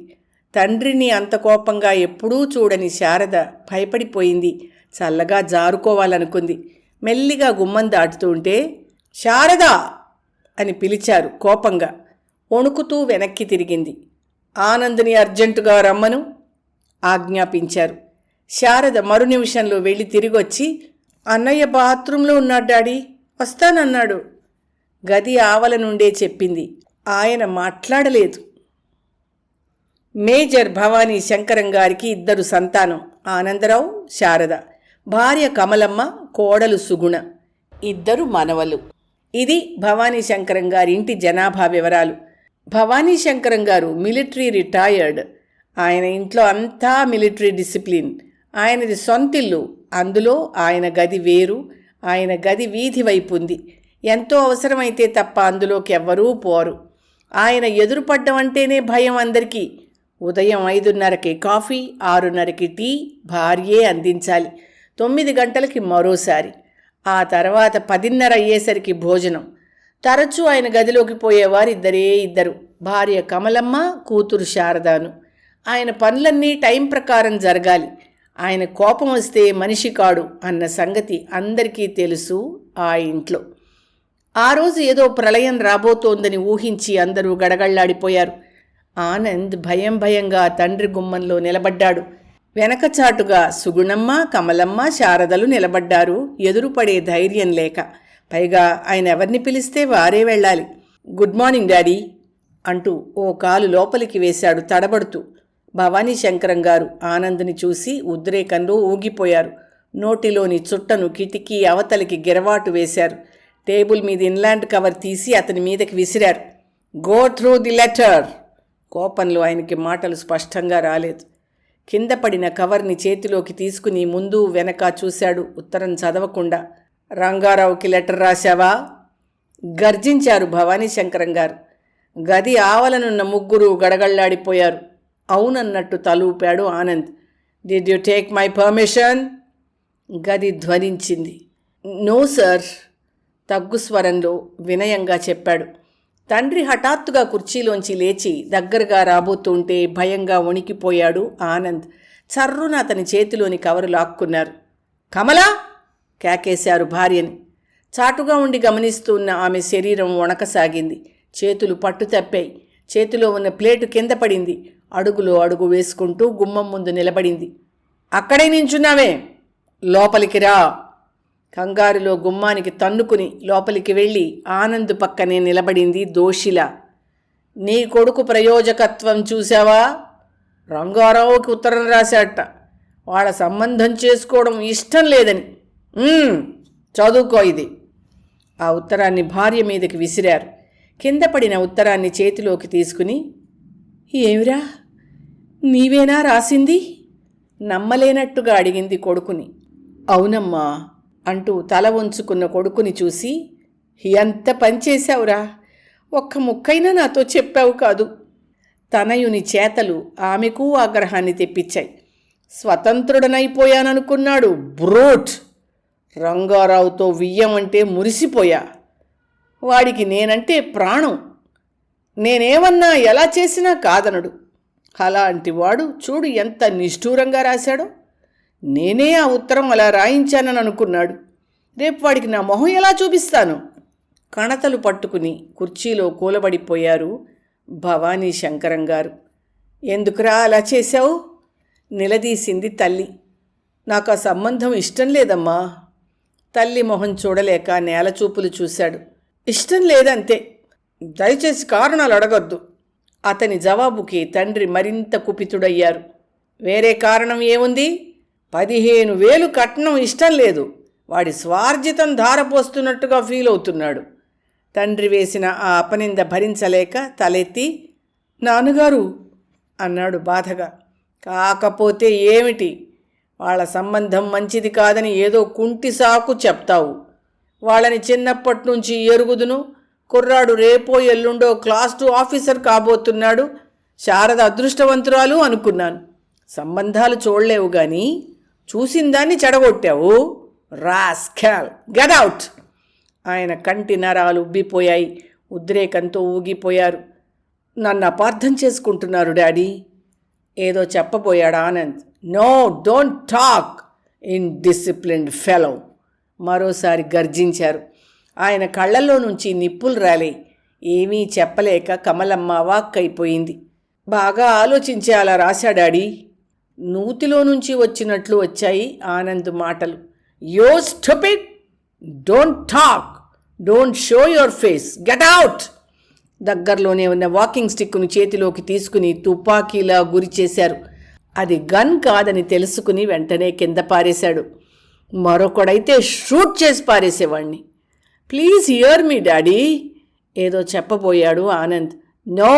తండ్రిని అంత కోపంగా ఎప్పుడూ చూడని శారద భయపడిపోయింది. చల్లగా జారుకోవాలనుకుంది. మెల్లిగా గుమ్మం దాటుతుంటే శారదా అని పిలిచారు కోపంగా. వణుకుతూ వెనక్కి తిరిగింది. ఆనంద్ని అర్జెంటుగా రమ్మను ఆజ్ఞాపించారు. శారద మరు నిమిషంలో వెళ్ళి తిరిగొచ్చి, అన్నయ్య బాత్రూంలో ఉన్నాడు డాడీ, వస్తానన్నాడు. గది ఆవల నుండే చెప్పింది. ఆయన మాట్లాడలేదు. మేజర్ భవానీ శంకరం గారికి 2 సంతానం, ఆనందరావు, శారద. భార్య కమలమ్మ, కోడలు సుగుణ, 2 మనవలు. ఇది భవానీ శంకరం గారి ఇంటి జనాభా వివరాలు. భవానీ శంకరం గారు మిలిటరీ రిటైర్డ్. ఆయన ఇంట్లో అంతా మిలిటరీ డిసిప్లిన్. ఆయనది సొంతిల్లు. అందులో ఆయన గది వేరు. ఆయన గది వీధి వైపు ఉంది. ఎంతో అవసరమైతే తప్ప అందులోకి ఎవ్వరూ పోరు. ఆయన ఎదురుపడ్డం అంటేనే భయం అందరికీ. ఉదయం 5:30కి కాఫీ, 6:30కి టీ భార్యే అందించాలి. 9 గంటలకి మరోసారి. ఆ తర్వాత 10:30 అయ్యేసరికి భోజనం. తరచూ ఆయన గదిలోకి పోయేవారు 2 భార్య కమలమ్మ, కూతురు శారదాను. ఆయన పనులన్నీ టైం ప్రకారం జరగాలి. ఆయన కోపం వస్తే మనిషి కాడు అన్న సంగతి అందరికీ తెలుసు ఆ ఇంట్లో. ఆ రోజు ఏదో ప్రళయం రాబోతోందని ఊహించి అందరూ గడగళ్లాడిపోయారు. ఆనంద్ భయంగా తండ్రి గుమ్మంలో నిలబడ్డాడు. వెనకచాటుగా సుగుణమ్మ, కమలమ్మ, శారదలు నిలబడ్డారు, ఎదురుపడే ధైర్యం లేక. పైగా ఆయన ఎవరిని పిలిస్తే వారే వెళ్ళాలి. గుడ్ మార్నింగ్ డాడీ అంటూ ఓ కాలు లోపలికి వేశాడు తడబడుతూ. భవానీ శంకరం గారు ఆనంద్ని చూసి ఉద్రేకంలో ఊగిపోయారు. నోటిలోని చుట్టను కిటికీ అవతలికి గిరవాటు వేశారు. టేబుల్ మీద ఇన్లాండ్ కవర్ తీసి అతని మీదకి విసిరారు. Go through the letter. కోపంలో ఆయనకి మాటలు స్పష్టంగా రాలేదు. కింద పడిన కవర్ని చేతిలోకి తీసుకుని ముందు వెనక చూశాడు ఉత్తరం చదవకుండా. రంగారావుకి లెటర్ రాశావా గర్జించారు భవానీ శంకరం గారు. గది ఆవలనున్న 3 గడగళ్లాడిపోయారు. అవునన్నట్టు తలూపాడు Anand. Did you take my permission? గది ధ్వనించింది. నో సార్ తగ్గు స్వరంలో వినయంగా చెప్పాడు. తండ్రి హఠాత్తుగా కుర్చీలోంచి లేచి దగ్గరగా రాబోతుంటే భయంగా వణికిపోయాడు ఆనంద్. చర్రున అతని చేతిలోని కవరు లాక్కున్నారు. కమలా కేకేశారు భార్యని. చాటుగా ఉండి గమనిస్తున్న ఆమె శరీరం వణకసాగింది. చేతులు పట్టు తప్పాయి. చేతిలో ఉన్న ప్లేటు కింద పడింది. అడుగులో అడుగు వేసుకుంటూ గుమ్మం ముందు నిలబడింది. అక్కడే నించున్నావే, లోపలికి రా. కంగారులో గుమ్మానికి తన్నుకుని లోపలికి వెళ్ళి ఆనంద్ పక్కనే నిలబడింది దోషిలా. నీ కొడుకు ప్రయోజకత్వం చూశావా? రంగారావుకి ఉత్తరం రాశాట. వాళ్ళ సంబంధం చేసుకోవడం ఇష్టం లేదని. చదువుకో ఇది. ఆ ఉత్తరాన్ని భార్య మీదకి విసిరారు. కింద పడిన ఉత్తరాన్ని చేతిలోకి తీసుకుని, ఏమిరా నీవేనా రాసింది? నమ్మలేనట్టుగా అడిగింది కొడుకుని. అవునమ్మా అంటూ తల వంచుకున్న కొడుకుని చూసి, ఎంత పనిచేశావురా, ఒక్క ముక్కైనా నాతో చెప్పావు కాదు. తనయుని చేతలు ఆమెకు ఆగ్రహాన్ని తెప్పించాయి. స్వతంత్రుడనైపోయాననుకున్నాడు బ్రూట్. రంగారావుతో వియ్యమంటే మురిసిపోయా. వాడికి నేనంటే ప్రాణం. నేనేమన్నా ఎలా చేసినా కాదనడు. అలాంటి వాడు చూడు ఎంత నిష్ఠూరంగా రాశాడో. నేనే ఆ ఉత్తరం అలా రాయించానని అనుకున్నాడు. రేపు వాడికి నా మొహం ఎలా చూపిస్తాను? కణతలు పట్టుకుని కుర్చీలో కూలబడిపోయారు భవానీ శంకరం గారు. ఎందుకురా అలా చేశావు? నిలదీసింది తల్లి. నాకు ఆ సంబంధం ఇష్టం లేదమ్మా. తల్లి మొహం చూడలేక నేలచూపులు చూశాడు. ఇష్టం లేదంతే. దయచేసి కారణాలు అడగొద్దు. అతని జవాబుకి తండ్రి మరింత కుపితుడయ్యారు. వేరే కారణం ఏముంది? 15,000 కట్నం ఇష్టం లేదు. వాడి స్వార్జితం ధారపోస్తున్నట్టుగా ఫీల్ అవుతున్నాడు. తండ్రి వేసిన ఆ అపనింద భరించలేక తలెత్తి, నాన్నగారు అన్నాడు బాధగా. కాకపోతే ఏమిటి? వాళ్ళ సంబంధం మంచిది కాదని ఏదో కుంటి సాకు చెప్తావు. వాళ్ళని చిన్నప్పటి నుంచి ఎరుగుదును. కుర్రాడు రేపో ఎల్లుండో క్లాస్ 2 ఆఫీసర్ కాబోతున్నాడు. శారద అదృష్టవంతురాలు అనుకున్నాను. సంబంధాలు చూడలేవు గాని చూసిన దాన్ని చెడగొట్టావు. Rascal, get out! ఆయన కంటి నరాలు ఉబ్బిపోయాయి. ఉద్రేకంతో ఊగిపోయారు. నన్ను అపార్థం చేసుకుంటున్నారు డాడీ. ఏదో చెప్పబోయాడు Anand. No, don't talk, indisciplined fellow! మరోసారి గర్జించారు. ఆయన కళ్ళల్లో నుంచి నిప్పులు రాలే. ఏమీ చెప్పలేక కమలమ్మ వాక్కైపోయింది. బాగా ఆలోచించి అలా రాశాడాడీ. నూతిలో నుంచి వచ్చినట్లు వచ్చాయి ఆనంద్ మాటలు. యో stupid! Don't talk, don't show your face, get out! దగ్గరలోనే ఉన్న వాకింగ్ స్టిక్ను చేతిలోకి తీసుకుని తుపాకీలా గురి చేశారు. అది గన్ కాదని తెలుసుకుని వెంటనే కింద పారేశాడు. మరొకడైతే షూట్ చేసి పారేసేవాణ్ణి. ప్లీజ్ హియర్ మీ డాడీ, ఏదో చెప్పబోయాడు Anand. No,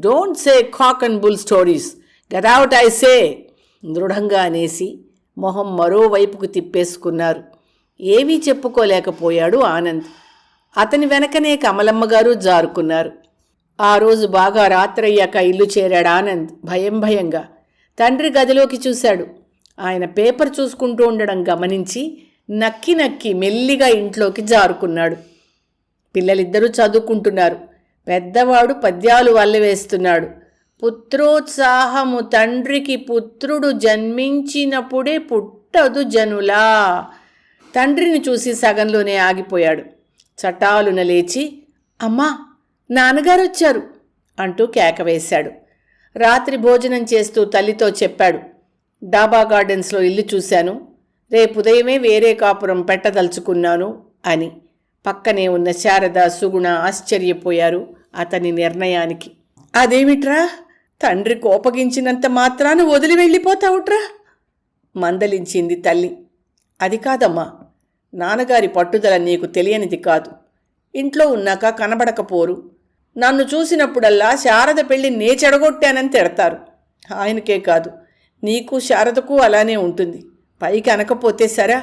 don't say cock and bull stories, get out I say! దృఢంగా అనేసి మొహం మరోవైపుకు తిప్పేసుకున్నారు. ఏమీ చెప్పుకోలేకపోయాడు ఆనంద్. అతని వెనకనే కమలమ్మగారు జారుకున్నారు. ఆ రోజు బాగా రాత్రయ్యాక ఇల్లు చేరాడు ఆనంద్ భయంగా. తండ్రి గదిలోకి చూశాడు. ఆయన పేపర్ చూసుకుంటూ ఉండడం గమనించి నక్కి మెల్లిగా ఇంట్లోకి జారుకున్నాడు. పిల్లలిద్దరూ చదువుకుంటున్నారు. పెద్దవాడు పద్యాలు వల్లవేస్తున్నాడు. పుత్రోత్సాహము తండ్రికి పుత్రుడు జన్మించినప్పుడే పుట్టదు జనులా. తండ్రిని చూసి సగంలోనే ఆగిపోయాడు. చటాలున లేచి, అమ్మా, నాన్నగారు వచ్చారు అంటూ కేకవేశాడు. రాత్రి భోజనం చేస్తూ తల్లితో చెప్పాడు. డాబా గార్డెన్స్లో ఇల్లు చూశాను. రేపు ఉదయమే వేరే కాపురం పెట్టదలుచుకున్నాను అని. పక్కనే ఉన్న శారద, సుగుణ ఆశ్చర్యపోయారు అతని నిర్ణయానికి. అదేమిట్రా, తండ్రి కోపగించినంత మాత్రాన వదిలి వెళ్ళిపోతావుట్రా మందలించింది తల్లి. అది కాదమ్మా, నాన్నగారి పట్టుదల నీకు తెలియనిది కాదు. ఇంట్లో ఉన్నాక కనబడకపోరు. నన్ను చూసినప్పుడల్లా శారద పెళ్ళి నే చెడగొట్టానని తిడతారు. ఆయనకే కాదు, నీకు శారదకు అలానే ఉంటుంది. పైకి అనకపోతే సరా,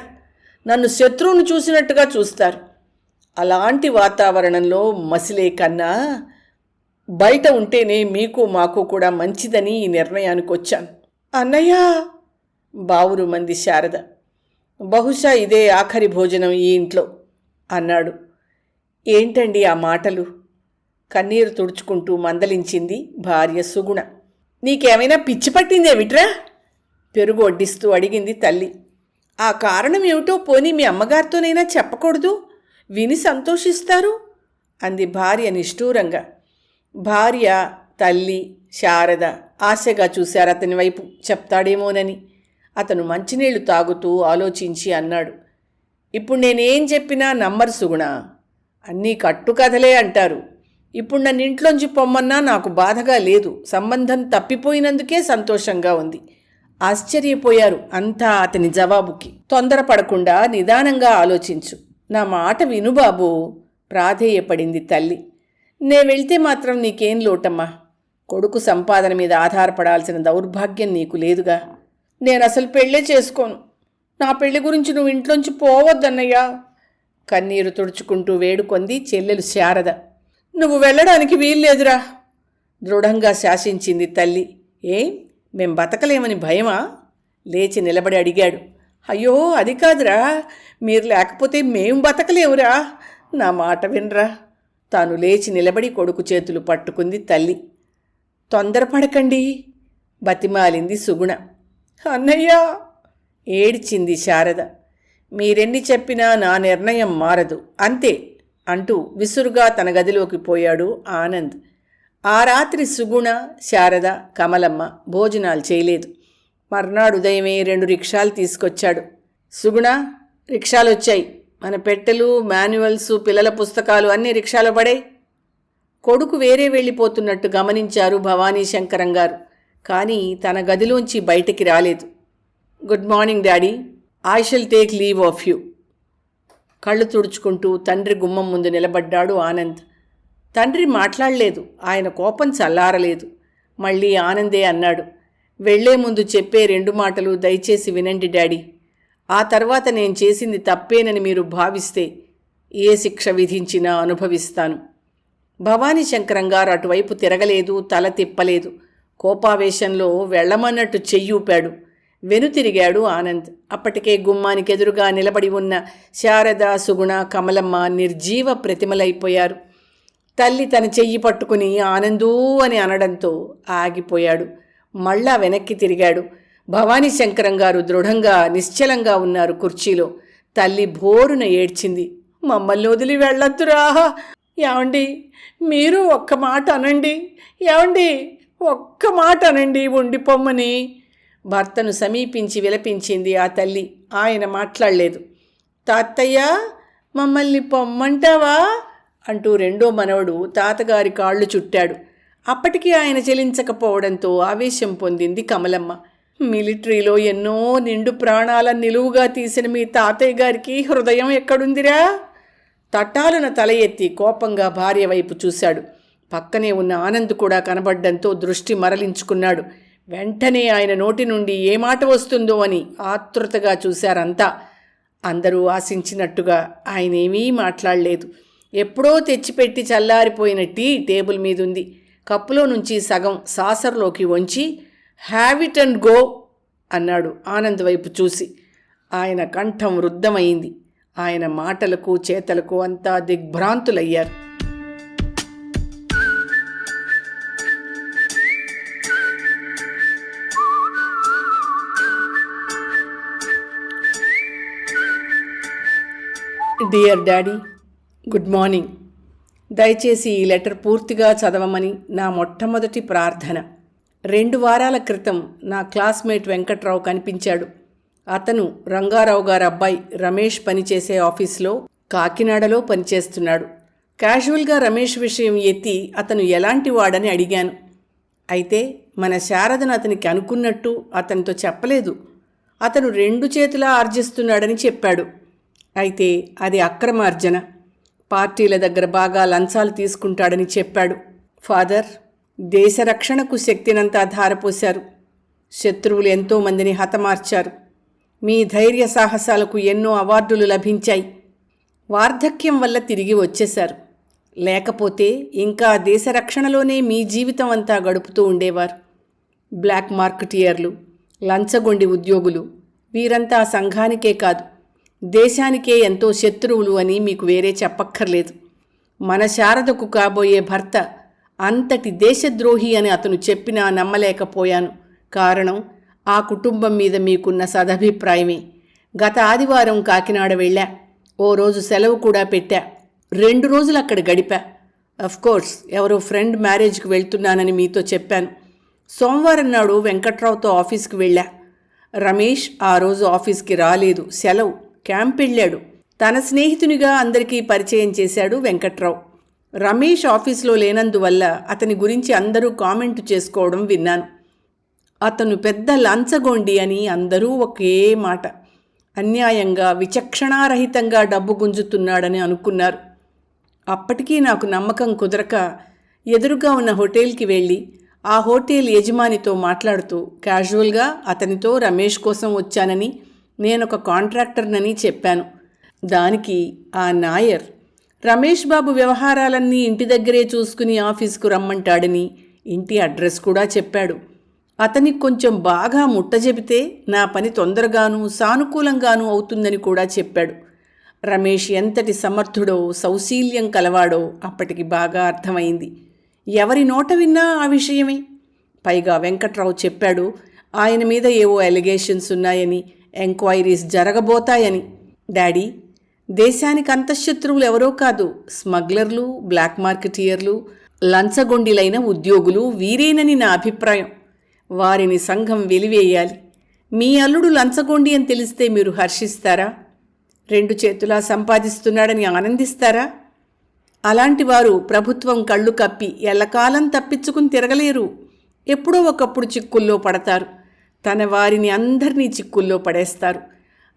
నన్ను శత్రువును చూసినట్టుగా చూస్తారు. అలాంటి వాతావరణంలో మసిలే కన్నా బయట ఉంటేనే మీకు మాకు కూడా మంచిదని ఈ నిర్ణయానికి వచ్చాను. అన్నయ్య, బావురు మంది శారద. బహుశా ఇదే ఆఖరి భోజనం ఈ ఇంట్లో అన్నాడు. ఏంటండి ఆ మాటలు? కన్నీరు తుడుచుకుంటూ మందలించింది భార్య సుగుణ. నీకేమైనా పిచ్చి పట్టిందేమిట్రా? పెరుగు వడ్డిస్తూ అడిగింది తల్లి. ఆ కారణం ఏమిటో పోనీ మీ అమ్మగారితోనైనా చెప్పకూడదు, విని సంతోషిస్తారు అంది భార్య నిష్ఠూరంగా. భార్య, తల్లి, శారద ఆశగా చూశారు అతని వైపు, చెప్తాడేమోనని. అతను మంచినీళ్లు తాగుతూ ఆలోచించి అన్నాడు. ఇప్పుడు నేనేం చెప్పినా నమ్మరు సుగుణ. అన్నీ కట్టుకథలే అంటారు. ఇప్పుడు నన్ను ఇంట్లోంచి పొమ్మన్నా నాకు బాధగా లేదు. సంబంధం తప్పిపోయినందుకే సంతోషంగా ఉంది. ఆశ్చర్యపోయారు అంతా అతని జవాబుకి. తొందరపడకుండా నిదానంగా ఆలోచించు. నా మాట విను బాబూ, ప్రాధేయపడింది తల్లి. నే వెళ్తే మాత్రం నీకేం లోటమ్మా? కొడుకు సంపాదన మీద ఆధారపడాల్సిన దౌర్భాగ్యం నీకు లేదుగా. నేనసలు పెళ్ళే చేసుకోను. నా పెళ్లి గురించి నువ్వు ఇంట్లోంచి పోవద్దన్నయ్యా, కన్నీరు తుడుచుకుంటూ వేడుకొంది చెల్లెలు శారద. నువ్వు వెళ్ళడానికి వీల్లేదురా, దృఢంగా శాసించింది తల్లి. మేం బతకలేమని భయమా? లేచి నిలబడి అడిగాడు. అయ్యో, అది కాదురా, మీరు లేకపోతే మేం బతకలేవురా, నా మాట వినరా. తాను లేచి నిలబడి కొడుకు చేతులు పట్టుకుంది తల్లి. తొందరపడకండి, బతిమాలింది సుగుణ. అన్నయ్యా, ఏడ్చింది శారద. మీరెన్ని చెప్పినా నా నిర్ణయం మారదు, అంతే అంటూ విసురుగా తన గదిలోకి పోయాడు ఆనంద్. ఆ రాత్రి సుగుణ, శారద, కమలమ్మ భోజనాలు చేయలేదు. మర్నాడు ఉదయమే 2 రిక్షాలు తీసుకొచ్చాడు. సుగుణ, రిక్షాలొచ్చాయి, మన పెట్టెలు, మాన్యువల్స్, పిల్లల పుస్తకాలు అన్నీ రిక్షాలో పడే. కొడుకు వేరే వెళ్ళిపోతున్నట్టు గమనించారు భవానీ శంకరం గారు. కానీ తన గదిలోంచి బయటికి రాలేదు. Good morning daddy, I shall take leave of you. కళ్ళు తుడుచుకుంటూ తండ్రి గుమ్మం ముందు నిలబడ్డాడు ఆనంద్. తండ్రి మాట్లాడలేదు. ఆయన కోపం చల్లారలేదు. మళ్ళీ ఆనందే అన్నాడు, వెళ్లే ముందు చెప్పే 2 మాటలు దయచేసి వినండి డాడీ. ఆ తర్వాత నేను చేసింది తప్పేనని మీరు భావిస్తే ఏ శిక్ష విధించినా అనుభవిస్తాను. భవానీ శంకరం గారు అటువైపు తిరగలేదు, తల తిప్పలేదు. కోపావేశంలో వెళ్లమన్నట్టు చెయ్యూపాడు. వెనుతిరిగాడు ఆనంద్. అప్పటికే గుమ్మానికి ఎదురుగా నిలబడి ఉన్న శారద, సుగుణ, కమలమ్మ నిర్జీవ ప్రతిమలైపోయారు. తల్లి తన చెయ్యి పట్టుకుని ఆనందూ అని అనడంతో ఆగిపోయాడు. మళ్ళా వెనక్కి తిరిగాడు. భవానీ శంకరం గారు దృఢంగా, నిశ్చలంగా ఉన్నారు కుర్చీలో. తల్లి భోరున ఏడ్చింది. మమ్మల్ని వదిలి వెళ్ళొద్దురా. ఏమండి, మీరు ఒక్క మాట అనండి. ఏమండి, ఒక్క మాట అనండి ఉండిపోమ్మని. భర్తను సమీపించి విలపించింది ఆ తల్లి. ఆయన మాట్లాడలేదు. తాతయ్య, మమ్మల్ని పొమ్మంటావా అంటూ రెండో మనవడు తాతగారి కాళ్ళు చుట్టాడు. అప్పటికీ ఆయన చెలించకపోవడంతో ఆవేశం పొందింది కమలమ్మ. మిలిటరీలో ఎన్నో నిండు ప్రాణాలను నిలువుగా తీసిన మీ తాతయ్య గారికి హృదయం ఎక్కడుందిరా? తట్టాలున తల ఎత్తి కోపంగా భార్య వైపు చూశాడు. పక్కనే ఉన్న ఆనంద్ కూడా కనబడ్డంతో దృష్టి మరలించుకున్నాడు. వెంటనే ఆయన నోటి నుండి ఏ మాట వస్తుందో అని ఆతృతగా చూశారంతా. అందరూ ఆశించినట్టుగా ఆయనేమీ మాట్లాడలేదు. ఎప్పుడో తెచ్చిపెట్టి చల్లారిపోయిన టీ టేబుల్ మీదుంది. కప్పులో నుంచి సగం సాసర్లోకి వంచి హ్యావ్ ఇట్ అండ్ గో అన్నాడు ఆనంద్ వైపు చూసి. ఆయన కంఠం రుద్ధమైంది. ఆయన మాటలకు చేతలకు అంతా దిగ్భ్రాంతులయ్యారు. Dear daddy, good morning. దయచేసి ఈ లెటర్ పూర్తిగా చదవమని నా మొట్టమొదటి ప్రార్థన. 2 వారాల క్రితం నా క్లాస్మేట్ వెంకట్రావు కనిపించాడు. అతను రంగారావు గారి అబ్బాయి రమేష్ పనిచేసే ఆఫీస్లో కాకినాడలో పనిచేస్తున్నాడు. క్యాజువల్గా రమేష్ విషయం ఎత్తి అతను ఎలాంటి వాడని అడిగాను. అయితే మన శారదను అతనికి అనుకున్నట్టు అతనితో చెప్పలేదు. అతను 2 చేతులా ఆర్జిస్తున్నాడని చెప్పాడు. అయితే అది అక్రమార్జన. పార్టీల దగ్గర బాగా లంచాలు తీసుకుంటాడని చెప్పాడు. ఫాదర్, దేశ రక్షణకు శక్తినంతా ధారపోశారు. శత్రువులు ఎంతోమందిని హతమార్చారు. మీ ధైర్య సాహసాలకు ఎన్నో అవార్డులు లభించాయి. వార్ధక్యం వల్ల తిరిగి వచ్చేశారు. లేకపోతే ఇంకా దేశ రక్షణలోనే మీ జీవితం అంతా గడుపుతూ ఉండేవారు. బ్లాక్ మార్కెటియర్లు, లంచగొండి ఉద్యోగులు, వీరంతా సంఘానికే కాదు దేశానికే ఎంతో శత్రువులు అని మీకు వేరే చెప్పక్కర్లేదు. మన శారదకు కాబోయే భర్త అంతటి దేశద్రోహి అని అతను చెప్పినా నమ్మలేకపోయాను. కారణం ఆ కుటుంబం మీద మీకున్న సదభిప్రాయమే. గత ఆదివారం కాకినాడ వెళ్ళా. ఓ రోజు సెలవు కూడా పెట్టా. 2 రోజులు అక్కడ గడిపా. అఫ్కోర్స్ ఎవరో ఫ్రెండ్ మ్యారేజ్కి వెళ్తున్నానని మీతో చెప్పాను. సోమవారం నాడు వెంకట్రావుతో ఆఫీస్కి వెళ్ళా. రమేష్ ఆ రోజు ఆఫీస్కి రాలేదు, సెలవు, క్యాంప్ వెళ్ళాడు. తన స్నేహితునిగా అందరికీ పరిచయం చేశాడు వెంకట్రావు. రమేష్ ఆఫీస్లో లేనందువల్ల అతని గురించి అందరూ కామెంటు చేసుకోవడం విన్నాను. అతను పెద్ద లంచగొండి అని అందరూ ఒకే మాట. అన్యాయంగా, విచక్షణారహితంగా డబ్బు గుంజుతున్నాడని అనుకున్నారు. అప్పటికీ నాకు నమ్మకం కుదరక ఎదురుగా ఉన్న హోటల్కి వెళ్ళి ఆ హోటల్ యజమానితో మాట్లాడుతూ క్యాజువల్గా అతనితో రమేష్ కోసం వచ్చానని, నేనొక కాంట్రాక్టర్నని చెప్పాను. దానికి ఆ నాయర్ రమేష్ బాబు వ్యవహారాలన్నీ ఇంటి దగ్గరే చూసుకుని ఆఫీస్కు రమ్మంటాడని ఇంటి అడ్రస్ కూడా చెప్పాడు. అతనికి కొంచెం బాగా ముట్టజెబితే నా పని తొందరగానూ సానుకూలంగానూ అవుతుందని కూడా చెప్పాడు. రమేష్ ఎంతటి సమర్థుడో సౌశీల్యం కలవాడో అప్పటికి బాగా అర్థమైంది. ఎవరి నోట విన్నా ఆ విషయమే. పైగా వెంకట్రావు చెప్పాడు ఆయన మీద ఏవో అలిగేషన్స్ ఉన్నాయని, ఎంక్వైరీస్ జరగబోతాయని. డాడీ, దేశానికి అంతఃశత్రువులు ఎవరో కాదు, స్మగ్లర్లు, బ్లాక్ మార్కెటియర్లు, లంచగొండిలైన ఉద్యోగులు వీరేనని నా అభిప్రాయం. వారిని సంఘం వెలివేయాలి. మీ అల్లుడు లంచగొండి అని తెలిస్తే మీరు హర్షిస్తారా? 2 చేతులా సంపాదిస్తున్నాడని ఆనందిస్తారా? అలాంటి వారు ప్రభుత్వం కళ్ళు కప్పి ఎల్లకాలం తప్పించుకుని తిరగలేరు. ఎప్పుడో ఒకప్పుడు చిక్కుల్లో పడతారు. తన వారిని అందరినీ చిక్కుల్లో పడేస్తారు.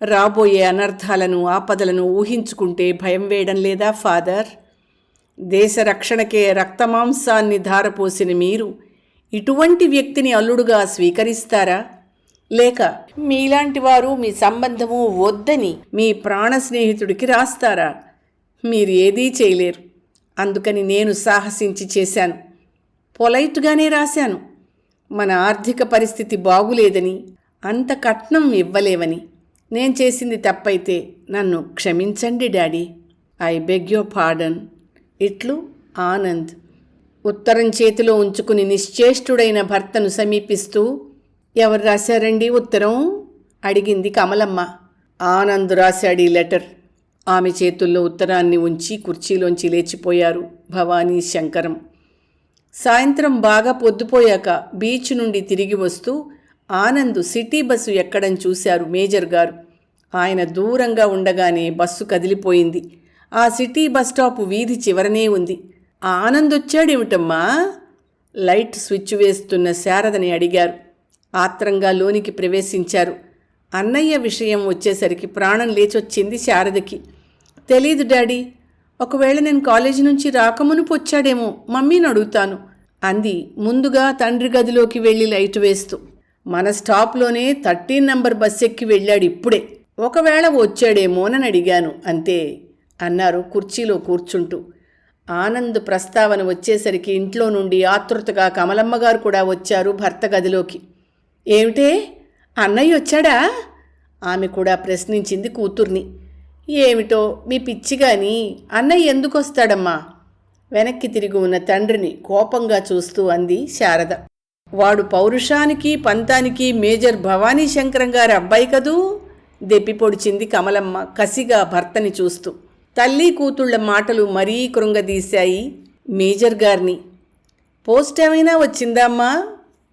రాబోయే అనర్థాలను, ఆపదలను ఊహించుకుంటే భయం వేయడం లేదా ఫాదర్? దేశ రక్షణకే రక్తమాంసాన్ని ధారపోసిన మీరు ఇటువంటి వ్యక్తిని అల్లుడుగా స్వీకరిస్తారా? లేక మీలాంటి వారు మీ సంబంధము వద్దని మీ ప్రాణ స్నేహితుడికి రాస్తారా? మీరు ఏదీ చేయలేరు. అందుకని నేను సాహసించి చేశాను. పొలైట్గానే రాశాను. మన ఆర్థిక పరిస్థితి బాగులేదని, అంత కట్నం ఇవ్వలేవని. నేను చేసింది తప్పైతే నన్ను క్షమించండి daddy. I beg your pardon. ఇట్లు ఆనంద్. ఉత్తరం చేతిలో ఉంచుకుని నిశ్చేష్టుడైన భర్తను సమీపిస్తూ, ఎవరు రాశారండి ఉత్తరం? అడిగింది కమలమ్మ. ఆనంద్ రాశాడు ఈ లెటర్. ఆమె చేతుల్లో ఉత్తరాన్ని ఉంచి కుర్చీలోంచి లేచిపోయారు భవానీ, శంకరం. సాయంత్రం బాగా పొద్దుపోయాక బీచ్ నుండి తిరిగి వస్తూ ఆనంద్ సిటీ బస్సు ఎక్కడం చూశారు మేజర్ గారు. ఆయన దూరంగా ఉండగానే బస్సు కదిలిపోయింది. ఆ సిటీ బస్టాపు వీధి చివరనే ఉంది. ఆనంద్ వచ్చాడేమిటమ్మా? లైట్ స్విచ్ వేస్తున్న శారదని అడిగారు. ఆత్రంగా లోనికి ప్రవేశించారు. అన్నయ్య విషయం వచ్చేసరికి ప్రాణం లేచొచ్చింది శారదకి. తెలీదు డాడీ. ఒకవేళ నేను కాలేజీ నుంచి రాకమునుపు వచ్చాడేమో, మమ్మీని అడుగుతాను అంది ముందుగా తండ్రి గదిలోకి వెళ్ళి లైట్ వేస్తూ. మన స్టాప్లోనే 13 నంబర్ బస్ ఎక్కి వెళ్ళాడు ఇప్పుడే. ఒకవేళ వచ్చాడేమోనని అడిగాను అంతే అన్నారు కుర్చీలో కూర్చుంటూ. ఆనంద్ ప్రస్తావన వచ్చేసరికి ఇంట్లో నుండి ఆతృతగా కమలమ్మగారు కూడా వచ్చారు భర్త గదిలోకి. ఏమిటే, అన్నయ్య వచ్చాడా? ఆమె కూడా ప్రశ్నించింది కూతుర్ని. ఏమిటో మీ పిచ్చి గాని, అన్నయ్య ఎందుకు వస్తాడమ్మా? వెనక్కి తిరిగి ఉన్న తండ్రిని కోపంగా చూస్తూ అంది శారద. వాడు పౌరుషానికి పంతానికి మేజర్ భవానీ శంకరం గారి అబ్బాయి కదూ? దెప్పి పొడిచింది కమలమ్మ కసిగా భర్తని చూస్తూ. తల్లి కూతుళ్ల మాటలు మరీ కృంగదీశాయి మేజర్ గారిని. పోస్ట్ ఏమైనా వచ్చిందా అమ్మా?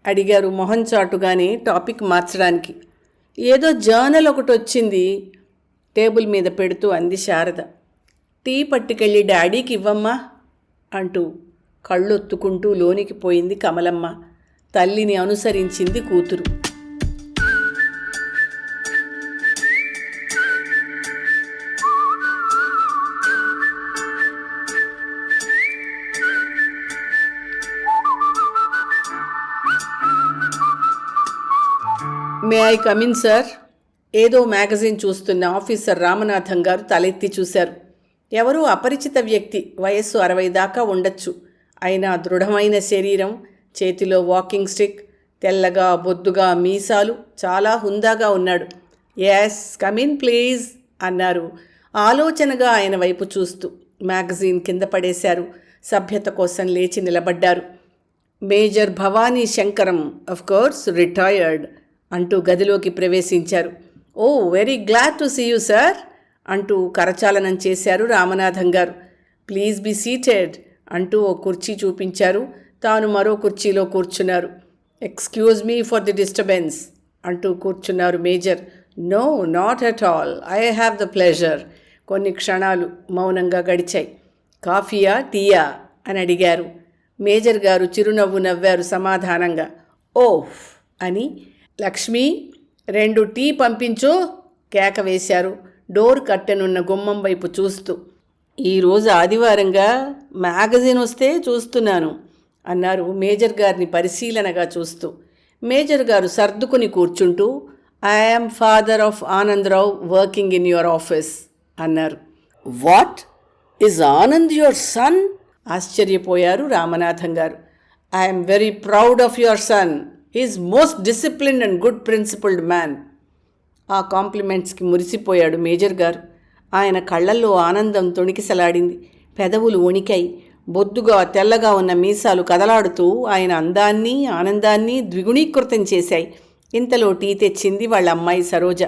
అడిగారు మొహం చాటుగానే టాపిక్ మార్చడానికి. ఏదో జర్నల్ ఒకటి వచ్చింది టేబుల్ మీద పెడుతూ అంది శారద. టీ పట్టుకెళ్ళి డాడీకి ఇవ్వమ్మా అంటూ కళ్ళొత్తుకుంటూ లోనికి పోయింది కమలమ్మ. తల్లిని అనుసరించింది కూతురు. May I come in sir? ఏదో మ్యాగజైన్ చూస్తున్న ఆఫీసర్ రామనాథం గారు తలెత్తి చూశారు. ఎవరో అపరిచిత వ్యక్తి, వయస్సు 60 దాకా ఉండొచ్చు. అయినా దృఢమైన శరీరం, చేతిలో వాకింగ్ స్టిక్, తెల్లగా బొద్దుగా మీసాలు, చాలా హుందాగా ఉన్నాడు. ఎస్ కమిన్ ప్లీజ్ అన్నారు ఆలోచనగా ఆయన వైపు చూస్తూ. మ్యాగజైన్ కింద పడేశారు. సభ్యత కోసం లేచి నిలబడ్డారు. Major Bhavani Shankaram, of course retired అంటూ గదిలోకి ప్రవేశించారు. Oh very glad to see you sir అంటూ కరచాలనం చేశారు రామనాథం గారు. ప్లీజ్ బీ సీటెడ్ అంటూ ఓ కుర్చీ చూపించారు. తాను మరో కుర్చీలో కూర్చున్నారు. Excuse me for the disturbance అంటూ కూర్చున్నారు major. No not at all, I have the pleasure. కొన్ని క్షణాలు మౌనంగా గడిచాయి. కాఫీయా టీయా అని అడిగారు. మేజర్ గారు చిరునవ్వు నవ్వారు సమాధానంగా. ఓహ్ అని. లక్ష్మి 2 టీ పంపించు కేక వేశారు డోర్ కట్టెనున్న గుమ్మం వైపు చూస్తూ. ఈరోజు ఆదివారంగా మ్యాగజైన్ వస్తే చూస్తున్నాను అన్నారు మేజర్ గారిని పరిశీలనగా చూస్తూ. మేజర్ గారు సర్దుకుని కూర్చుంటూ, I'm father of Anandarao working in your office అన్నారు. What is Anand your son? ఆశ్చర్యపోయారు రామనాథం గారు. I'm very proud of your son. He's most disciplined and good principled man. ఆ కాంప్లిమెంట్స్కి మురిసిపోయాడు మేజర్ గారు. ఆయన కళ్ళల్లో ఆనందం తొణికిసలాడింది. పెదవులు వణికాయి. బొద్దుగా తెల్లగా ఉన్న మీసాలు కదలాడుతూ ఆయన అందాన్ని ఆనందాన్ని ద్విగుణీకృతం చేశాయి. ఇంతలో టీ తెచ్చింది వాళ్ళ అమ్మాయి Saroja.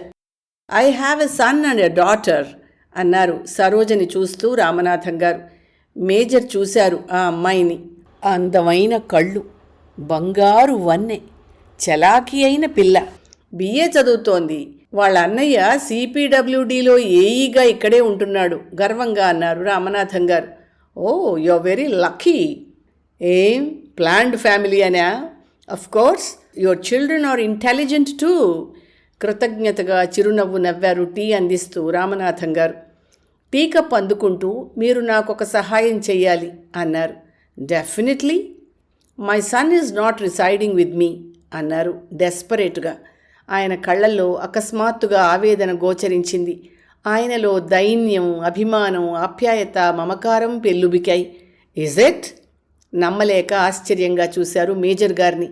I have a son and a daughter అన్నారు సరోజని చూస్తూ రామనాథం గారు. మేజర్ చూశారు ఆ అమ్మాయిని. అందమైన కళ్ళు, బంగారు వన్నె, చలాకీ అయిన పిల్ల. బిఏ చదువుతోంది. వాళ్ళ అన్నయ్య సిపిడబ్ల్యూడిలో ఏఈగా ఇక్కడే ఉంటున్నాడు గర్వంగా అన్నారు రామనాథం గారు. Oh, you are very lucky. ఏం ప్లాన్డ్ ఫ్యామిలీ అనా? Of course your children are intelligent too. కృతజ్ఞతగా చిరునవ్వు నవ్వారు టీ అందిస్తూ రామనాథం గారు. టీ కప్ అందుకుంటూ, మీరు నాకొక సహాయం చెయ్యాలి అన్నారు. Definitely. My son is not residing with me అన్నారు డెస్పరేట్గా. ఆయన కళ్ళల్లో అకస్మాత్తుగా ఆవేదన గోచరించింది. ఆయనలో దైన్యం, అభిమానం, ఆప్యాయత, మమకారం పెల్లుబికాయి. Is it? నమ్మలేక ఆశ్చర్యంగా చూశారు మేజర్ గారిని.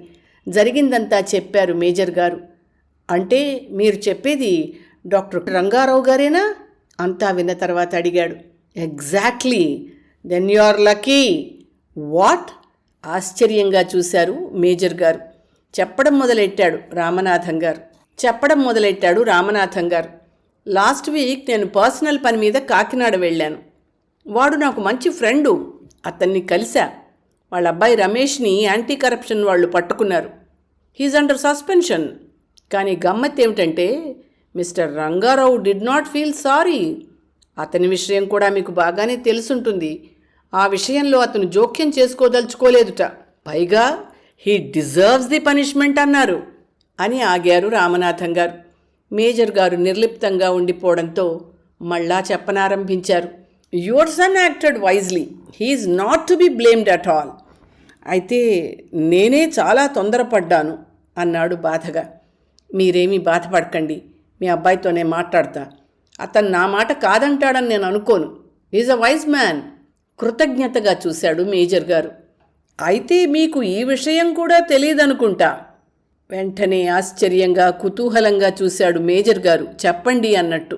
జరిగిందంతా చెప్పారు మేజర్ గారు. అంటే మీరు చెప్పేది డాక్టర్ రంగారావు గారేనా? అంతా విన్న తర్వాత అడిగాడు. Exactly. Then you are lucky. What? ఆశ్చర్యంగా చూశారు మేజర్ గారు. చెప్పడం మొదలెట్టాడు రామనాథం గారు. లాస్ట్ వీక్ నేను పర్సనల్ పని మీద కాకినాడ వెళ్ళాను. వాడు నాకు మంచి ఫ్రెండు. అతన్ని కలిశా. వాళ్ళ అబ్బాయి రమేష్ని యాంటీ కరప్షన్ వాళ్ళు పట్టుకున్నారు. He's under suspension. కానీ గమ్మత్ ఏమిటంటే mister Rangarao did not feel sorry. అతని విషయం కూడా మీకు బాగానే తెలుసుంటుంది. ఆ విషయంలో అతను జోక్యం చేసుకోదలుచుకోలేదుట. పైగా హీ డిజర్వ్స్ ది పనిష్మెంట్ అన్నారు అని ఆగారు రామనాథం గారు. మేజర్ గారు నిర్లిప్తంగా ఉండిపోవడంతో మళ్ళా చెప్పనారంభించారు. Your son acted wisely. He's not to be blamed at all. అయితే నేనే చాలా తొందరపడ్డాను అన్నాడు బాధగా. మీరేమీ బాధపడకండి, మీ అబ్బాయితోనే మాట్లాడతా. అతను నా మాట కాదంటాడని నేను అనుకోను. Is a wise man. కృతజ్ఞతగా చూశాడు మేజర్ గారు. అయితే మీకు ఈ విషయం కూడా తెలియదనుకుంటా. వెంటనే ఆశ్చర్యంగా కుతూహలంగా చూశాడు మేజర్ గారు. చెప్పండి అన్నట్టు.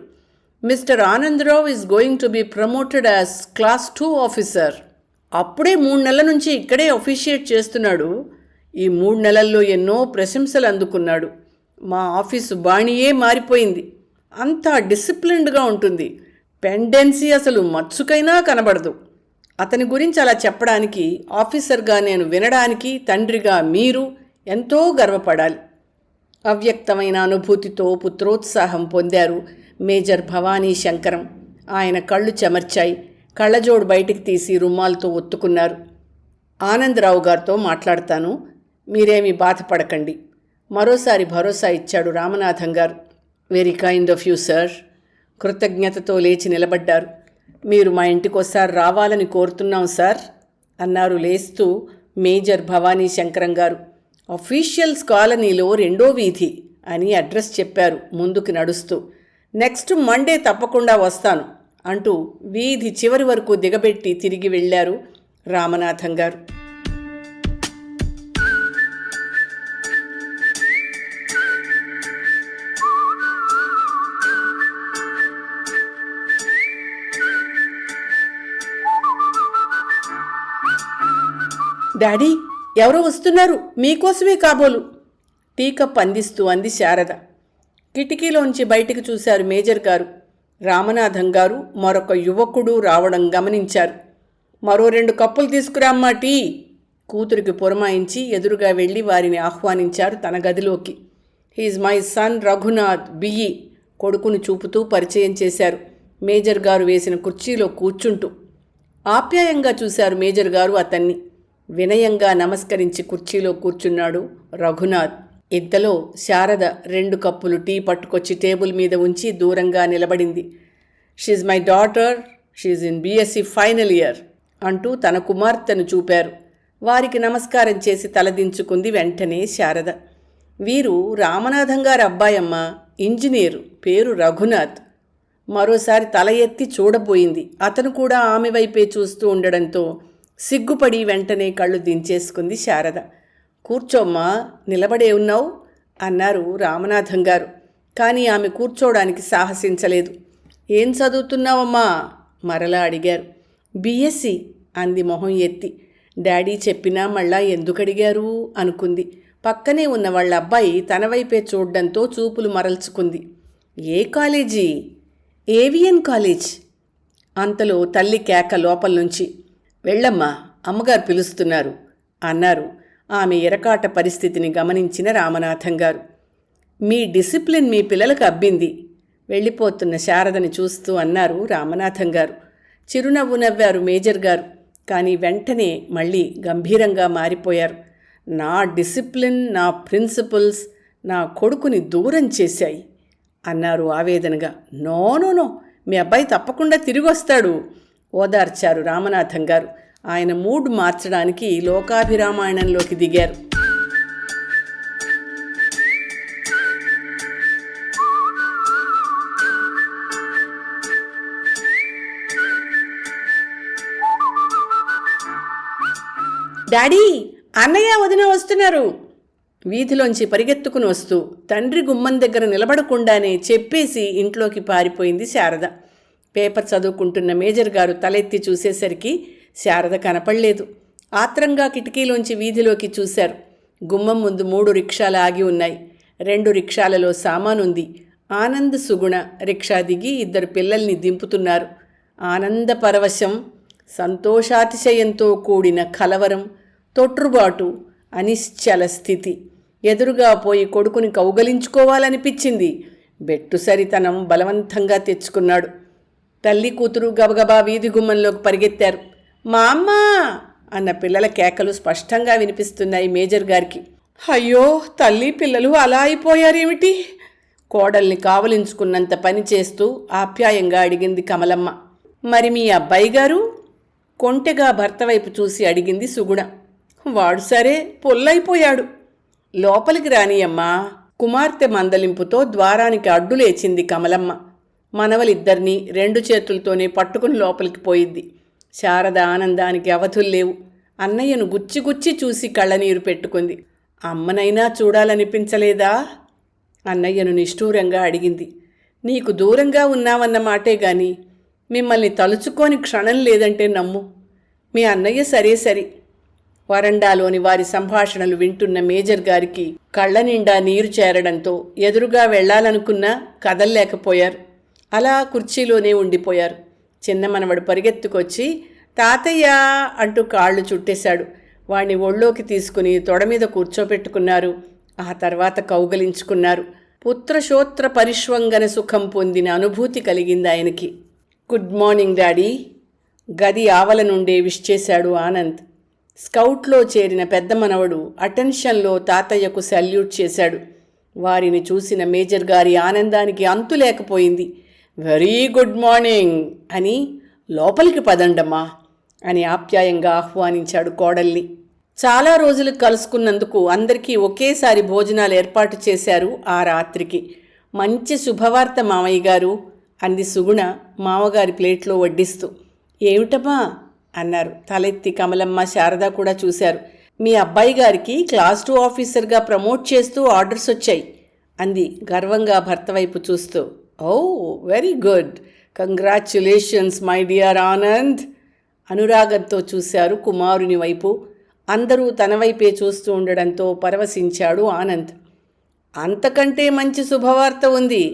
Mister Anandarao is going to be promoted as class 2 officer. అప్పుడే 3 నెలల నుంచి ఇక్కడే అఫీషియేట్ చేస్తున్నాడు. ఈ 3 నెలల్లో ఎన్నో ప్రశంసలు అందుకున్నాడు. మా ఆఫీసు బాణియే మారిపోయింది. అంతా డిసిప్లిన్డ్గా ఉంటుంది. పెండెన్సీ అసలు మచ్చుకైనా కనబడదు. అతని గురించి అలా చెప్పడానికి, ఆఫీసర్గా నేను వినడానికి తండ్రిగా మీరు ఎంతో గర్వపడాలి. అవ్యక్తమైన అనుభూతితో పుత్రోత్సాహం పొందారు మేజర్ భవానీ శంకరం. ఆయన కళ్ళు చెమర్చాయి. కళ్ళజోడు బయటికి తీసి రుమాలతో ఒత్తుకున్నారు. ఆనందరావు గారితో మాట్లాడతాను, మీరేమీ బాధపడకండి. మరోసారి భరోసా ఇచ్చాడు రామనాథం గారు. Very kind of you sir. కృతజ్ఞతతో లేచి నిలబడ్డారు. మీరు మా ఇంటికోసారి రావాలని కోరుతున్నాం సార్ అన్నారు లేస్తూ మేజర్ భవానీ శంకరం గారు. అఫీషియల్స్ కాలనీలో 2వ వీధి అని అడ్రస్ చెప్పారు ముందుకు నడుస్తూ. నెక్స్ట్ మండే తప్పకుండా వస్తాను అంటూ వీధి చివరి వరకు దిగబెట్టి తిరిగి వెళ్ళారు రామనాథం గారు. డాడీ, ఎవరో వస్తున్నారు, మీకోసమే కాబోలు. టీ కప్ అందిస్తూ అంది శారద. కిటికీలోంచి బయటికి చూశారు మేజర్ గారు. రామనాథం గారు మరొక యువకుడు రావడం గమనించారు. మరో 2 కప్పులు తీసుకురామ్మా టీ. కూతురికి పురమాయించి ఎదురుగా వెళ్ళి వారిని ఆహ్వానించారు తన గదిలోకి. He's my son Raghunath BE. కొడుకును చూపుతూ పరిచయం చేశారు మేజర్ గారు వేసిన కుర్చీలో కూర్చుంటూ. ఆప్యాయంగా చూశారు మేజర్ గారు అతన్ని. వినయంగా నమస్కరించి కుర్చీలో కూర్చున్నాడు రఘునాథ్. ఇంతలో శారద 2 కప్పులు టీ పట్టుకొచ్చి టేబుల్ మీద ఉంచి దూరంగా నిలబడింది. She's my daughter, she's in BSc final year అంటూ తన కుమార్తెను చూపారు. వారికి నమస్కారం చేసి తలదించుకుంది వెంటనే శారద. వీరు రామనాథం గారి అబ్బాయమ్మ, ఇంజనీరు, పేరు రఘునాథ్. మరోసారి తల ఎత్తి చూడబోయింది. అతను కూడా ఆమె వైపే చూస్తూ ఉండడంతో సిగ్గుపడి వెంటనే కళ్ళు దించేసుకుంది శారద. కూర్చోమ్మా, నిలబడే ఉన్నావు అన్నారు రామనాథం గారు. కానీ ఆమె కూర్చోవడానికి సాహసించలేదు. ఏం చదువుతున్నావమ్మా మరలా అడిగారు. బీఎస్సీ అంది మొహం ఎత్తి. డాడీ చెప్పినా మళ్ళా ఎందుకు అడిగారు అనుకుంది. పక్కనే ఉన్న వాళ్ళ అబ్బాయి తన వైపే చూడ్డంతో చూపులు మరల్చుకుంది. ఏ కాలేజీ? AVN college. అంతలో తల్లి కేక లోపల నుంచి. వెళ్ళమ్మా, అమ్మగారు పిలుస్తున్నారు అన్నారు ఆమె ఎరకాట పరిస్థితిని గమనించిన రామనాథం గారు. మీ డిసిప్లిన్ మీ పిల్లలకు అబ్బింది. వెళ్ళిపోతున్న శారదని చూస్తూ అన్నారు రామనాథం గారు. చిరునవ్వు నవ్వారు మేజర్ గారు. కానీ వెంటనే మళ్ళీ గంభీరంగా మారిపోయారు. నా డిసిప్లిన్, నా ప్రిన్సిపల్స్ నా కొడుకుని దూరం చేశాయి అన్నారు ఆవేదనగా. నో నో నో, మీ అబ్బాయి తప్పకుండా తిరిగి వస్తాడు ఓదార్చారు రామనాథం గారు. ఆయన మూడ్ మార్చడానికి లోకాభిరామాయణంలోకి దిగారు. డాడీ, అన్నయ్య వదిన వస్తున్నారు. వీధిలోంచి పరిగెత్తుకుని వస్తూ తండ్రి గుమ్మం దగ్గర నిలబడకుండానే చెప్పేసి ఇంట్లోకి పారిపోయింది శారద. పేపర్ చదువుకుంటున్న మేజర్ గారు తలెత్తి చూసేసరికి శారద కనపడలేదు. ఆత్రంగా కిటికీలోంచి వీధిలోకి చూశారు. గుమ్మం ముందు 3 రిక్షాలు ఆగి ఉన్నాయి. 2 రిక్షాలలో సామానుంది. ఆనంద్, సుగుణ రిక్షా దిగి 2 పిల్లల్ని దింపుతున్నారు. ఆనంద పరవశం, సంతోషాతిశయంతో కూడిన కలవరం, తొట్రుబాటు, అనిశ్చల స్థితి. ఎదురుగా పోయి కొడుకుని కౌగలించుకోవాలనిపించింది. బెట్టుసరితనం బలవంతంగా తెచ్చుకున్నాడు. తల్లి కూతురు గబగబా వీధి గుమ్మంలోకి పరిగెత్తారు. మా అమ్మ అన్న పిల్లల కేకలు స్పష్టంగా వినిపిస్తున్నాయి మేజర్ గారికి. అయ్యో, తల్లి పిల్లలు అలా అయిపోయారేమిటి? కోడల్ని కావలించుకున్నంత పని చేస్తూ ఆప్యాయంగా అడిగింది కమలమ్మ. మరి మీ అబ్బాయి గారు? కొంటెగా భర్త వైపు చూసి అడిగింది సుగుణ. వాడు సరే, పొల్లైపోయాడు. లోపలికి రానియమ్మా. కుమార్తె మందలింపుతో ద్వారానికి అడ్డులేచింది కమలమ్మ. మనవలిద్దరినీ 2 చేతులతోనే పట్టుకుని లోపలికి పోయింది. శారద ఆనందానికి అవధుల్లేవు. అన్నయ్యను గుచ్చిగుచ్చి చూసి కళ్ళనీరు పెట్టుకుంది. అమ్మనైనా చూడాలనిపించలేదా? అన్నయ్యను నిష్ఠూరంగా అడిగింది. నీకు దూరంగా ఉన్నావన్న మాటే గాని మిమ్మల్ని తలుచుకోని క్షణం లేదంటే నమ్ము. మీ అన్నయ్య సరే సరి. వరండాలోని వారి సంభాషణలు వింటున్న మేజర్ గారికి కళ్ళ నిండా నీరు చేరడంతో ఎదురుగా వెళ్లాలనుకున్నా కదల్లేకపోయారు. అలా కుర్చీలోనే ఉండిపోయారు. చిన్న మనవడు పరిగెత్తుకొచ్చి తాతయ్య అంటూ కాళ్ళు చుట్టేశాడు. వాణ్ణి ఒళ్ళోకి తీసుకుని తొడ మీద కూర్చోపెట్టుకున్నారు. ఆ తర్వాత కౌగలించుకున్నారు. పుత్రశోత్ర పరిష్వంగన సుఖం పొందిన అనుభూతి కలిగింది ఆయనకి. Good morning daddy. గది ఆవల నుండే విష్ చేశాడు ఆనంద్. స్కౌట్లో చేరిన పెద్ద మనవడు అటెన్షన్లో తాతయ్యకు సల్యూట్ చేశాడు. వారిని చూసిన మేజర్ గారి ఆనందానికి అంతు లేకపోయింది. వెరీ గుడ్ మార్నింగ్ అని లోపలికి పదండమ్మా అని ఆప్యాయంగా ఆహ్వానించాడు కోడల్ని. చాలా రోజులు కలుసుకున్నందుకు అందరికీ ఒకేసారి భోజనాలు ఏర్పాటు చేశారు ఆ రాత్రికి. మంచి శుభవార్త మామయ్య గారు అంది సుగుణ మామగారి ప్లేట్లో వడ్డిస్తూ. ఏమిటమ్మా అన్నారు తలెత్తి కమలమ్మ, శారద కూడా చూశారు. మీ అబ్బాయి గారికి క్లాస్ 2 ఆఫీసర్గా ప్రమోట్ చేస్తూ ఆర్డర్స్ వచ్చాయి అంది గర్వంగా భర్త వైపు చూస్తూ. Oh, very good. Congratulations my dear Anand. అనురాగంతో చూశారు కుమారుని వైపు. అందరూ తన వైపే చూస్తూ ఉండడంతో పరవశించాడు ఆనంద్. అంతకంటే మంచి శుభవార్త ఉంది.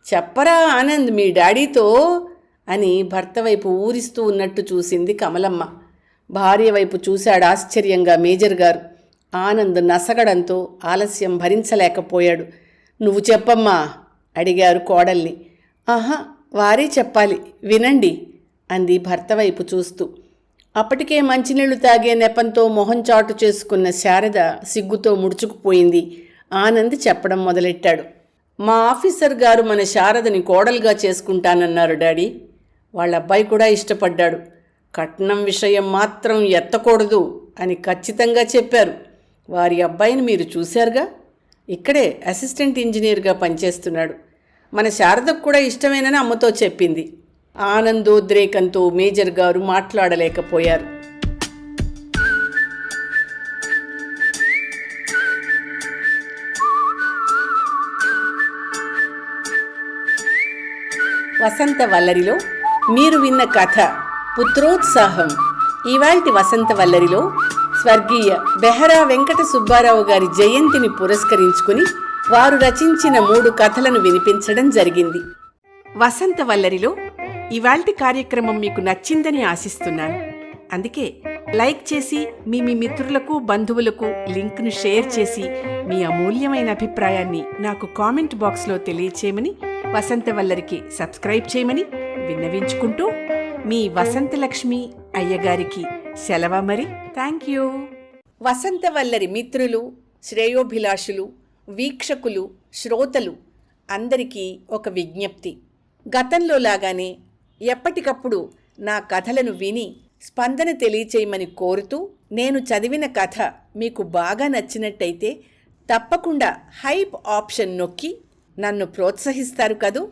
చెప్పరా ఆనంద్ మీ డాడీతో అని భర్త వైపు ఊరిస్తూ ఉన్నట్టు చూసింది కమలమ్మ. భార్య వైపు చూశాడు ఆశ్చర్యంగా మేజర్ గారు. ఆనంద్ నసగడంతో ఆలస్యం భరించలేకపోయాడు. నువ్వు చెప్పమ్మా అడిగారు కోడల్ని. ఆహా, వారే చెప్పాలి, వినండి అంది భర్త వైపు చూస్తూ. అప్పటికే మంచినీళ్లు తాగే నెపంతో మొహం చాటు చేసుకున్న శారద సిగ్గుతో ముడుచుకుపోయింది. ఆనంద్ చెప్పడం మొదలెట్టాడు. మా ఆఫీసర్ గారు మన శారదని కోడలుగా చేసుకుంటానన్నారు డాడీ. వాళ్ళ అబ్బాయి కూడా ఇష్టపడ్డాడు. కట్నం విషయం మాత్రం ఎత్తకూడదు అని ఖచ్చితంగా చెప్పారు. వారి అబ్బాయిని మీరు చూశారుగా. ఇక్కడే అసిస్టెంట్ ఇంజనీర్గా పనిచేస్తున్నాడు. మన శారదకు కూడా ఇష్టమేనని అమ్మతో చెప్పింది. ఆనందోద్రేకంతో మేజర్ గారు మాట్లాడలేకపోయారు. వసంత వల్లరిలో మీరు విన్న కథ పుత్రోత్సాహం. ఇవాల్టి వసంత వల్లరిలో స్వర్గీయ బెహరా వెంకట సుబ్బారావు గారి జయంతిని పురస్కరించుకుని వారు రచించిన 3 కథలను వినిపించడం జరిగింది. వసంత వల్లరిలో ఇవాల్టి కార్యక్రమం మీకు నచ్చిందని ఆశిస్తున్నాను. అందుకే లైక్ చేసి మీ మిత్రులకు బంధువులకు లింక్ను షేర్ చేసి మీ అమూల్యమైన అభిప్రాయాన్ని నాకు కామెంట్ బాక్స్లో తెలియచేయమని, వసంతవల్లరికి సబ్స్క్రైబ్ చేయమని విన్నవించుకుంటూ మీ వసంతలక్ష్మి అయ్యగారికి సెలవు మరి. Thank you. వసంతవల్లరి మిత్రులు, శ్రేయోభిలాషులు, వీక్షకులు, శ్రోతలు అందరికీ ఒక విజ్ఞప్తి. గతంలో లాగానే ఎప్పటికప్పుడు నా కథలను విని స్పందన తెలియచేయమని కోరుతూ, నేను చదివిన కథ మీకు బాగా నచ్చినట్టయితే తప్పకుండా హైప్ ఆప్షన్ నొక్కి నన్ను ప్రోత్సహిస్తారు కదూ.